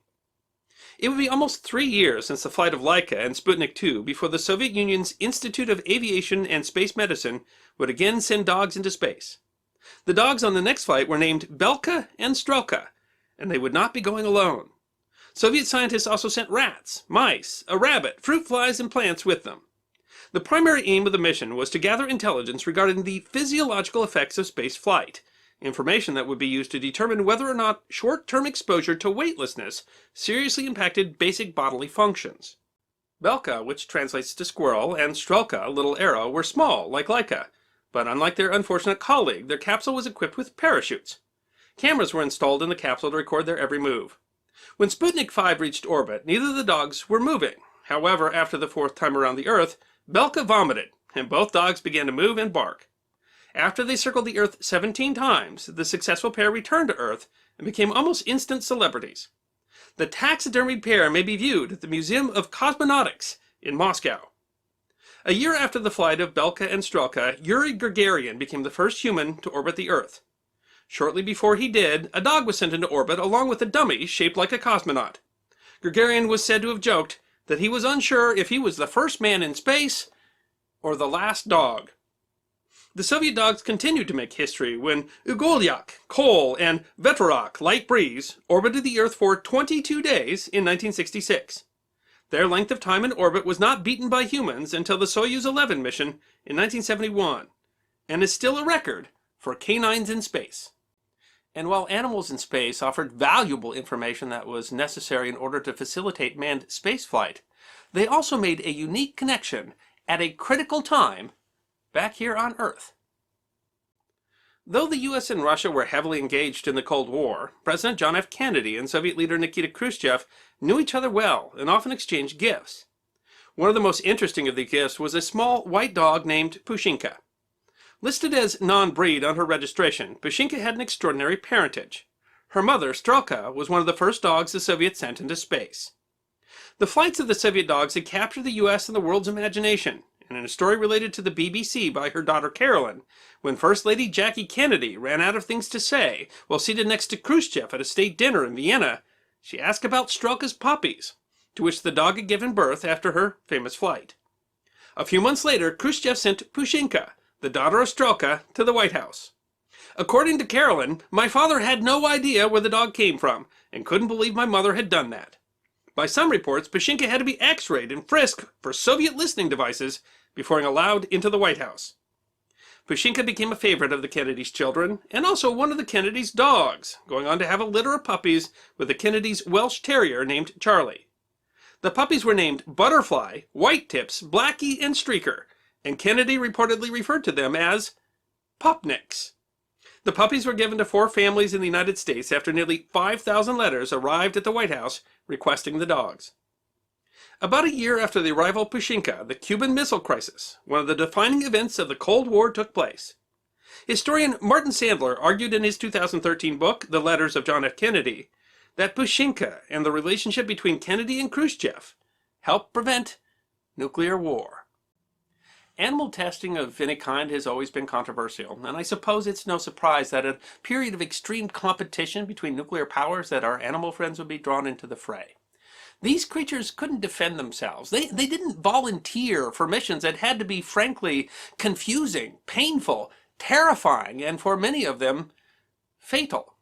It would be almost 3 years since the flight of Laika and Sputnik 2 before the Soviet Union's Institute of Aviation and Space Medicine would again send dogs into space. The dogs on the next flight were named Belka and Strelka, and they would not be going alone. Soviet scientists also sent rats, mice, a rabbit, fruit flies, and plants with them. The primary aim of the mission was to gather intelligence regarding the physiological effects of space flight, information that would be used to determine whether or not short-term exposure to weightlessness seriously impacted basic bodily functions. Belka, which translates to squirrel, and Strelka, little arrow, were small, like Laika, but unlike their unfortunate colleague, their capsule was equipped with parachutes. Cameras were installed in the capsule to record their every move. When Sputnik 5 reached orbit, neither of the dogs were moving. However, after the 4th time around the Earth, Belka vomited, and both dogs began to move and bark. After they circled the Earth 17 times, the successful pair returned to Earth and became almost instant celebrities. The taxidermied pair may be viewed at the Museum of Cosmonautics in Moscow. A year after the flight of Belka and Strelka, Yuri Gagarin became the first human to orbit the Earth. Shortly before he did, a dog was sent into orbit along with a dummy shaped like a cosmonaut. Gagarin was said to have joked that he was unsure if he was the first man in space or the last dog. The Soviet dogs continued to make history when Ugolyak, Kol, and Veterok, Light Breeze, orbited the Earth for 22 days in 1966. Their length of time in orbit was not beaten by humans until the Soyuz 11 mission in 1971, and is still a record for canines in space. And while animals in space offered valuable information that was necessary in order to facilitate manned spaceflight, they also made a unique connection at a critical time back here on Earth. Though the US and Russia were heavily engaged in the Cold War, President John F. Kennedy and Soviet leader Nikita Khrushchev knew each other well and often exchanged gifts. One of the most interesting of the gifts was a small white dog named Pushinka. Listed as non-breed on her registration, Pushinka had an extraordinary parentage. Her mother, Strelka, was one of the first dogs the Soviets sent into space. The flights of the Soviet dogs had captured the US and the world's imagination, and in a story related to the BBC by her daughter Carolyn, when First Lady Jackie Kennedy ran out of things to say while seated next to Khrushchev at a state dinner in Vienna, she asked about Strelka's puppies, to which the dog had given birth after her famous flight. A few months later, Khrushchev sent Pushinka, the daughter of Strelka, to the White House. According to Carolyn, my father had no idea where the dog came from and couldn't believe my mother had done that. By some reports, Pushinka had to be x-rayed and frisked for Soviet listening devices before being allowed into the White House. Pushinka became a favorite of the Kennedys' children and also one of the Kennedys' dogs, going on to have a litter of puppies with the Kennedys' Welsh Terrier named Charlie. The puppies were named Butterfly, White Tips, Blackie, and Streaker, and Kennedy reportedly referred to them as Popniks. The puppies were given to 4 families in the United States after nearly 5,000 letters arrived at the White House requesting the dogs. About a year after the arrival of Pushinka, the Cuban Missile Crisis, one of the defining events of the Cold War, took place. Historian Martin Sandler argued in his 2013 book, The Letters of John F. Kennedy, that Pushinka and the relationship between Kennedy and Khrushchev helped prevent nuclear war. Animal testing of any kind has always been controversial, and I suppose it's no surprise that in a period of extreme competition between nuclear powers that our animal friends would be drawn into the fray. These creatures couldn't defend themselves. They didn't volunteer for missions that had to be, frankly, confusing, painful, terrifying, and for many of them, fatal.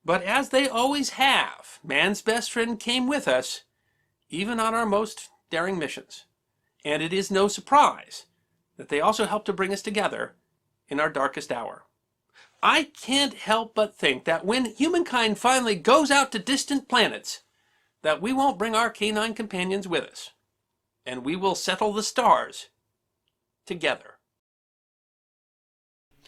But as they always have, man's best friend came with us, even on our most daring missions. And it is no surprise that they also help to bring us together in our darkest hour. I can't help but think that when humankind finally goes out to distant planets, that we won't bring our canine companions with us, and we will settle the stars together.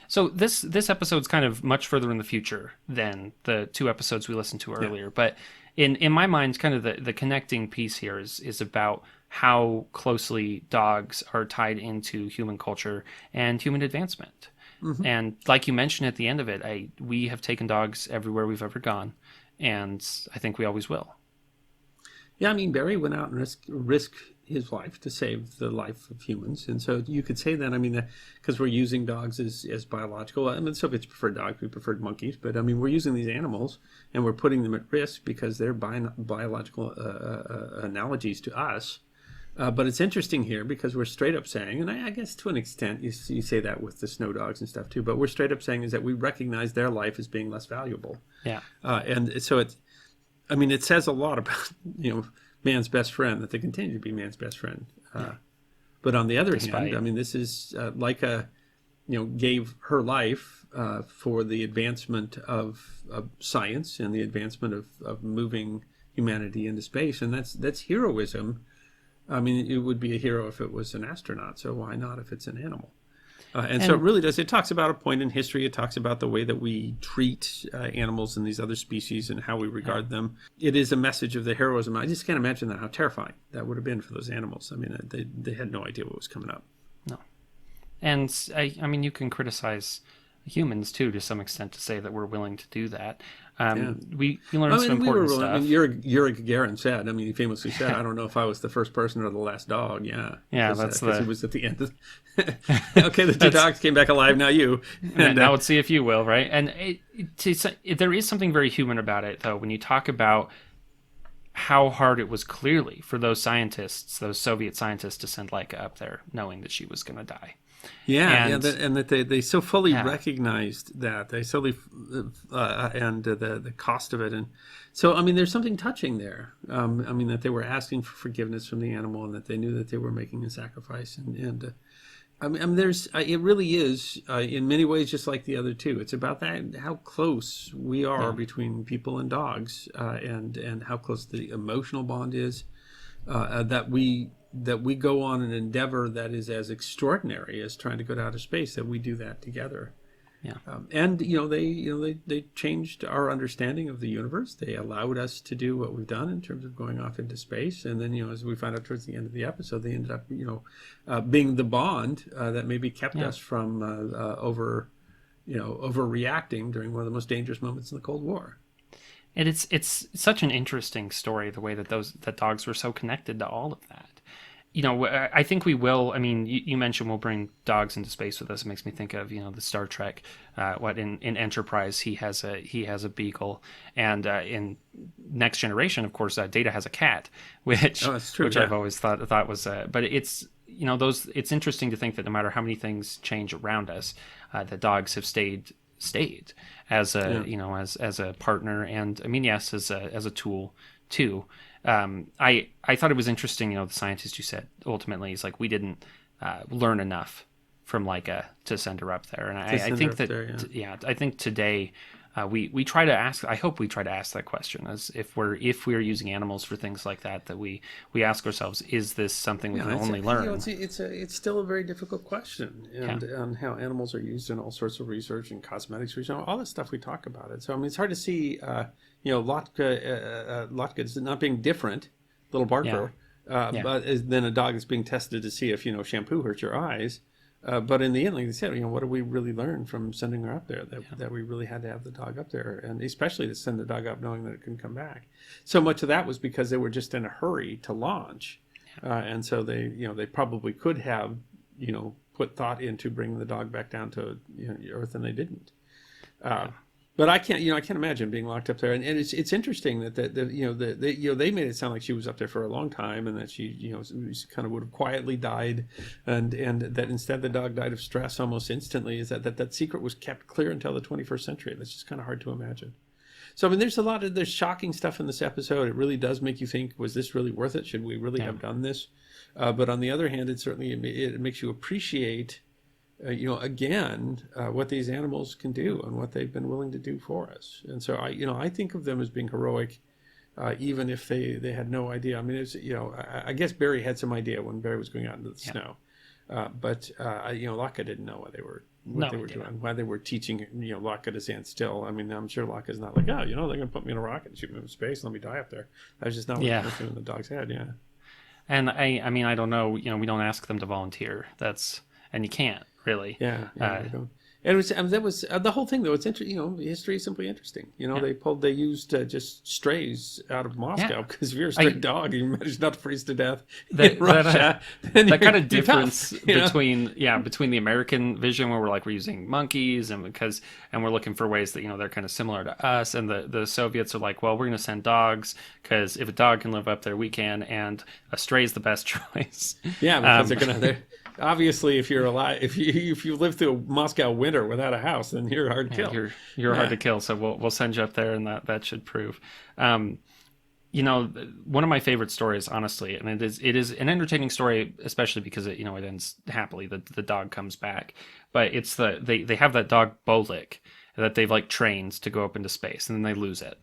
So this episode's kind of much further in the future than the 2 episodes we listened to earlier. Yeah. But in my mind, kind of the connecting piece here is about how closely dogs are tied into human culture and human advancement. Mm-hmm. And like you mentioned at the end of it, we have taken dogs everywhere we've ever gone, and I think we always will. Yeah, I mean, Barry went out and risked his life to save the life of humans. And so you could say that, I mean, because we're using dogs as biological. I mean, Soviets preferred dogs, we preferred monkeys. But, I mean, we're using these animals and we're putting them at risk because they're biological analogies to us. But it's interesting here because we're straight up saying, and I guess to an extent you say that with the snow dogs and stuff too, but we're straight up saying is that we recognize their life as being less valuable. Yeah. And so it says a lot about, man's best friend, that they continue to be man's best friend. But on the other hand, I mean, this is Laika, gave her life for the advancement of science and the advancement of moving humanity into space. And that's heroism. I mean, it would be a hero if it was an astronaut. So why not if it's an animal? And so it really does. It talks about a point in history. It talks about the way that we treat animals and these other species and how we regard them. It is a message of the heroism. I just can't imagine how terrifying that would have been for those animals. I mean, they had no idea what was coming up. No. And I mean, you can criticize humans too, to some extent, to say that we're willing to do that. We learned some important stuff. I mean, Yuri Gagarin said. I mean, he famously said, "I don't know if I was the first person or the last dog." Yeah, that's because it was at the end of. Okay, the 2 dogs came back alive. Now you. And now let's see if you will, right? And there is something very human about it, though, when you talk about how hard it was clearly for those Soviet scientists, to send Laika up there, knowing that she was going to die. Yeah, and that they so fully recognized that they solely and the cost of it, and so I mean, there's something touching there. I mean, that they were asking for forgiveness from the animal, and that they knew that they were making a sacrifice, and I mean, there's it really is in many ways just like the other 2. It's about that how close we are between people and dogs, and how close the emotional bond is that we go on an endeavor that is as extraordinary as trying to go to outer space, that we do that together. Yeah. And they changed our understanding of the universe. They allowed us to do what we've done in terms of going off into space. And then, as we find out towards the end of the episode, they ended up, being the bond that maybe kept us from overreacting during one of the most dangerous moments in the Cold War. And it's such an interesting story, the way that that dogs were so connected to all of that. I think we will. I mean, you mentioned we'll bring dogs into space with us. It makes me think of the Star Trek. In Enterprise he has a beagle, and in Next Generation, of course, Data has a cat, which I've always thought was. But it's it's interesting to think that no matter how many things change around us, that dogs have stayed as as a partner, and I mean, yes, as a tool too. I thought it was interesting, the scientist you said ultimately is like, we didn't learn enough from Laika to send her up there, and I think that I think today we try to ask. I hope we try to ask that question, as if we're using animals for things like that we ask ourselves, is this something we can only learn? It's still a very difficult question, and how animals are used in all sorts of research and cosmetics research, all this stuff we talk about it. So I mean, it's hard to see, Latka is not being different, little Barker, but then a dog that's being tested to see if shampoo hurts your eyes. But in the end, like they said, what do we really learn from sending her up there? That we really had to have the dog up there, and especially to send the dog up knowing that it couldn't come back. So much of that was because they were just in a hurry to launch, and so they probably could have put thought into bringing the dog back down to Earth, and they didn't. But I can't imagine being locked up there. And it's interesting that they made it sound like she was up there for a long time, and that she kind of would have quietly died, and that instead the dog died of stress almost instantly. Is that secret was kept clear until the 21st century? That's just kind of hard to imagine. So, I mean, there's shocking stuff in this episode. It really does make you think, was this really worth it? Should we really have done this? But on the other hand, it makes you appreciate, again, what these animals can do and what they've been willing to do for us. And so I think of them as being heroic, even if they had no idea. I mean, it's, I guess Barry had some idea when Barry was going out into the snow. But Laika didn't know what they were doing, why they were teaching, Laika to stand still. I mean, I'm sure Laika's not like, they're going to put me in a rocket and shoot me into space and let me die up there. That's just not what was doing in the dog's head, And I mean, I don't know, we don't ask them to volunteer. And you can't really. And that was the whole thing, though. It's interesting. History is simply interesting. They used just strays out of Moscow because if you're a stray dog, you manage not to freeze to death in Russia. That kind of difference between the American vision where we're using monkeys and we're looking for ways that they're kind of similar to us, and the Soviets are like, well, we're going to send dogs because if a dog can live up there, we can, and a stray is the best choice. Yeah, because they're going to. Obviously, if you're alive, if you live through a Moscow winter without a house, then you're hard to kill. You're hard to kill. So we'll send you up there, and that should prove. One of my favorite stories, honestly, and it is an entertaining story, especially because it ends happily. The dog comes back, but it's they have that dog Bolik that they've trained to go up into space, and then they lose it,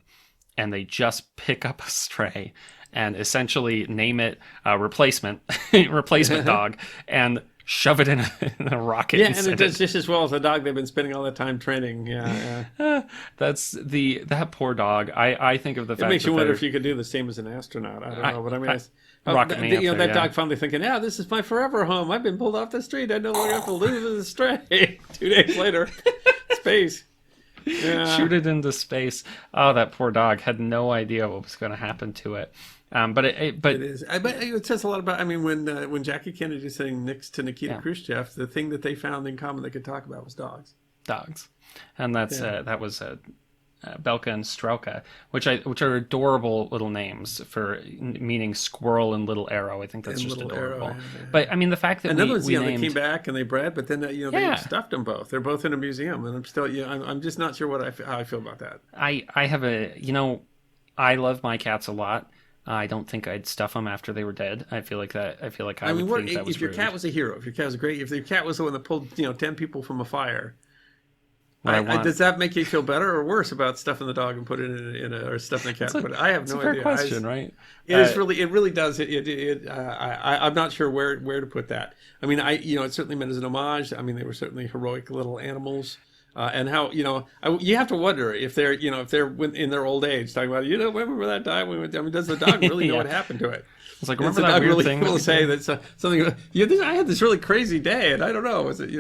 and they just pick up a stray and essentially name it replacement dog and shove it in a rocket. Yeah, and it does just as well as the dog they've been spending all that time training. That's that poor dog. I think of the fact it makes you wonder if you could do the same as an astronaut. I don't know, but I mean, rocket me up there, that dog finally thinking, this is my forever home. I've been pulled off the street. I no longer have to live as a stray. 2 days later, space. Yeah. Shoot it into space. Oh, that poor dog had no idea what was going to happen to it. But it is. But it says a lot about. I mean, when Jackie Kennedy was sitting next to Nikita Khrushchev, the thing that they found in common they could talk about was dogs. And that was Belka and Strelka, which are adorable little names for meaning squirrel and little arrow. I think that's just adorable. Arrow, But I mean, the fact that named... they came back and they bred, but then they stuffed them both. They're both in a museum, and I'm still I'm just not sure how I feel about that. I have I love my cats a lot. I don't think I'd stuff them after they were dead. I feel like I would think that was if your rude. cat was a hero, if your cat was great, if your cat was the one that pulled 10 people from a fire. Does that make you feel better or worse about stuffing the dog and putting it or stuffing the cat? But I have no idea. It's a fair question, right? It really does. I'm not sure where to put that. I mean, it certainly meant as an homage. I mean, they were certainly heroic little animals. And how you have to wonder if they're in their old age talking about remember that time we went. I mean, does the dog really know what happened to it? It's like, remember that weird thing? Will say that something. I had this really crazy day, and I don't know. Was it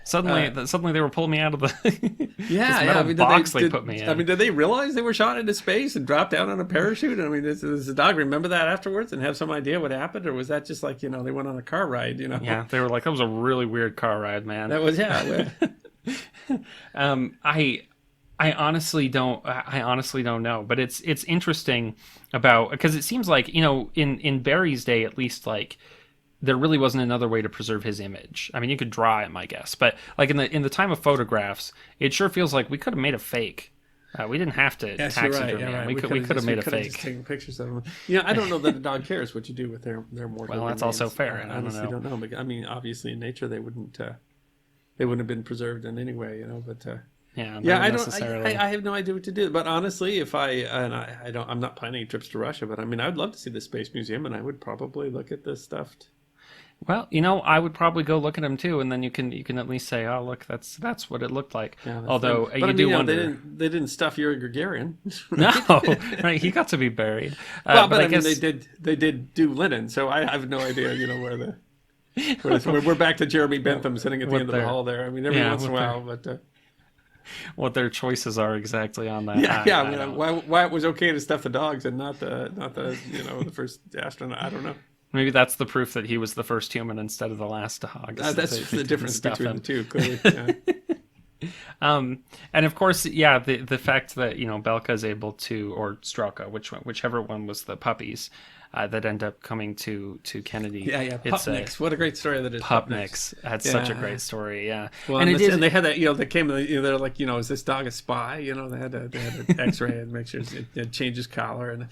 Suddenly they were pulling me out of the box they put me in. I mean, did they realize they were shot into space and dropped down on a parachute? I mean, does the dog remember that afterwards and have some idea what happened, or was that just they went on a car ride? Yeah, they were like, that was a really weird car ride, man. That was I honestly don't know, but it's interesting because it seems like in Barry's day at least there really wasn't another way to preserve his image. I mean, you could draw him, I guess, but in the time of photographs, it sure feels like we could have made a fake. We didn't have to taxidermy him. Right. We could have made a fake. Just taken pictures of him. I don't know that a dog cares what you do with their mortal. Well, that's also fair. I honestly don't know. But I mean, obviously, in nature, they wouldn't have been preserved in any way. But I don't. I have no idea what to do. But honestly, I'm not planning trips to Russia. But I mean, I'd love to see the Space Museum, and I would probably look at the stuffed. Well, I would probably go look at them too, and then you can at least say, "Oh, look, that's what it looked like." Yeah, although you do wonder, they didn't stuff Yuri Gagarin. No, right? He got to be buried. But I guess they did do Lenin, so I have no idea, where the. We're back to Jeremy Bentham sitting at the end of the hall there. I mean, every once in a while, but. What their choices are exactly on that. I mean, why it was okay to stuff the dogs and not the the first astronaut? I don't know. Maybe that's the proof that he was the first human instead of the last dog. That's the difference between the two, clearly. And of course, yeah, the fact that, Belka is able to, or Strelka, whichever one was the puppies that end up coming to Kennedy. Yeah. Pupniks. What a great story that is. Pupniks. That's such a great story. Yeah. Well, and they had that. They came. They're like, is this dog a spy? They had an X-ray and make sure it changes collar. And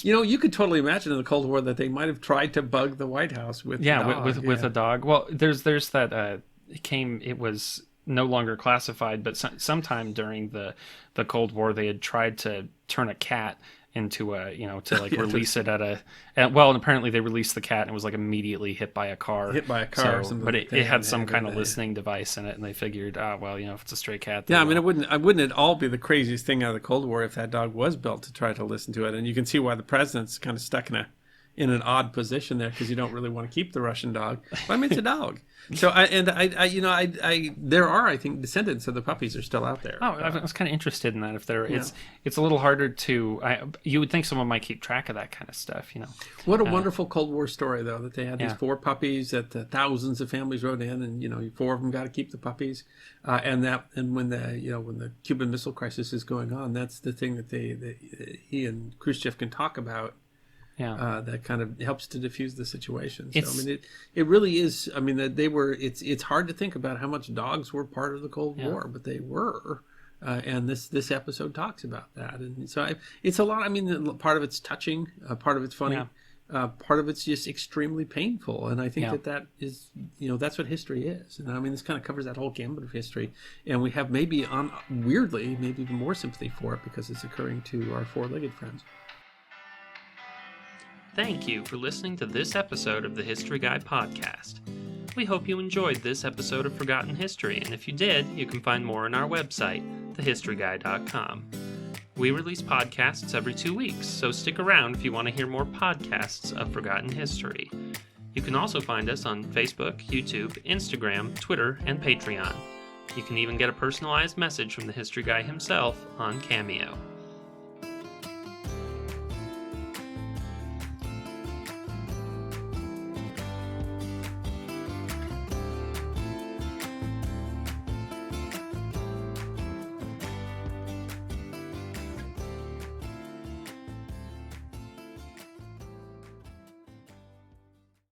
you could totally imagine in the Cold War that they might have tried to bug the White House with the dog. with a dog. Well, there's that. It was no longer classified, but sometime during the Cold War, they had tried to turn a cat into release it and apparently they released the cat and it was like immediately hit by a car or something, but it had some kind of listening device in it, and they figured if it's a stray cat, it wouldn't at all be the craziest thing out of the Cold War if that dog was built to try to listen to it. And you can see why the president's kind of stuck in an odd position there, because you don't really want to keep the Russian dog. But I mean, it's a dog. So there are, I think, descendants of the puppies are still out there. Oh, I was kind of interested in that. If it's a little harder to. You would think someone might keep track of that kind of stuff. What a wonderful Cold War story, though, that they had these 4 puppies that thousands of families wrote in, and 4 of them got to keep the puppies, and when the Cuban Missile Crisis is going on, that's the thing that he and Khrushchev can talk about. Yeah, that kind of helps to diffuse the situation. So it really is. I mean, that they were. It's hard to think about how much dogs were part of the Cold War, but they were. And this episode talks about that, and so it's a lot. I mean, part of it's touching, part of it's funny, part of it's just extremely painful. And I think that is, that's what history is. And I mean, this kind of covers that whole gamut of history, and we have maybe even more sympathy for it because it's occurring to our 4-legged friends. Thank you for listening to this episode of the History Guy Podcast. We hope you enjoyed this episode of Forgotten History, and if you did, you can find more on our website, thehistoryguy.com. We release podcasts every 2 weeks, so stick around if you want to hear more podcasts of Forgotten History. You can also find us on Facebook, YouTube, Instagram, Twitter, and Patreon. You can even get a personalized message from the History Guy himself on Cameo.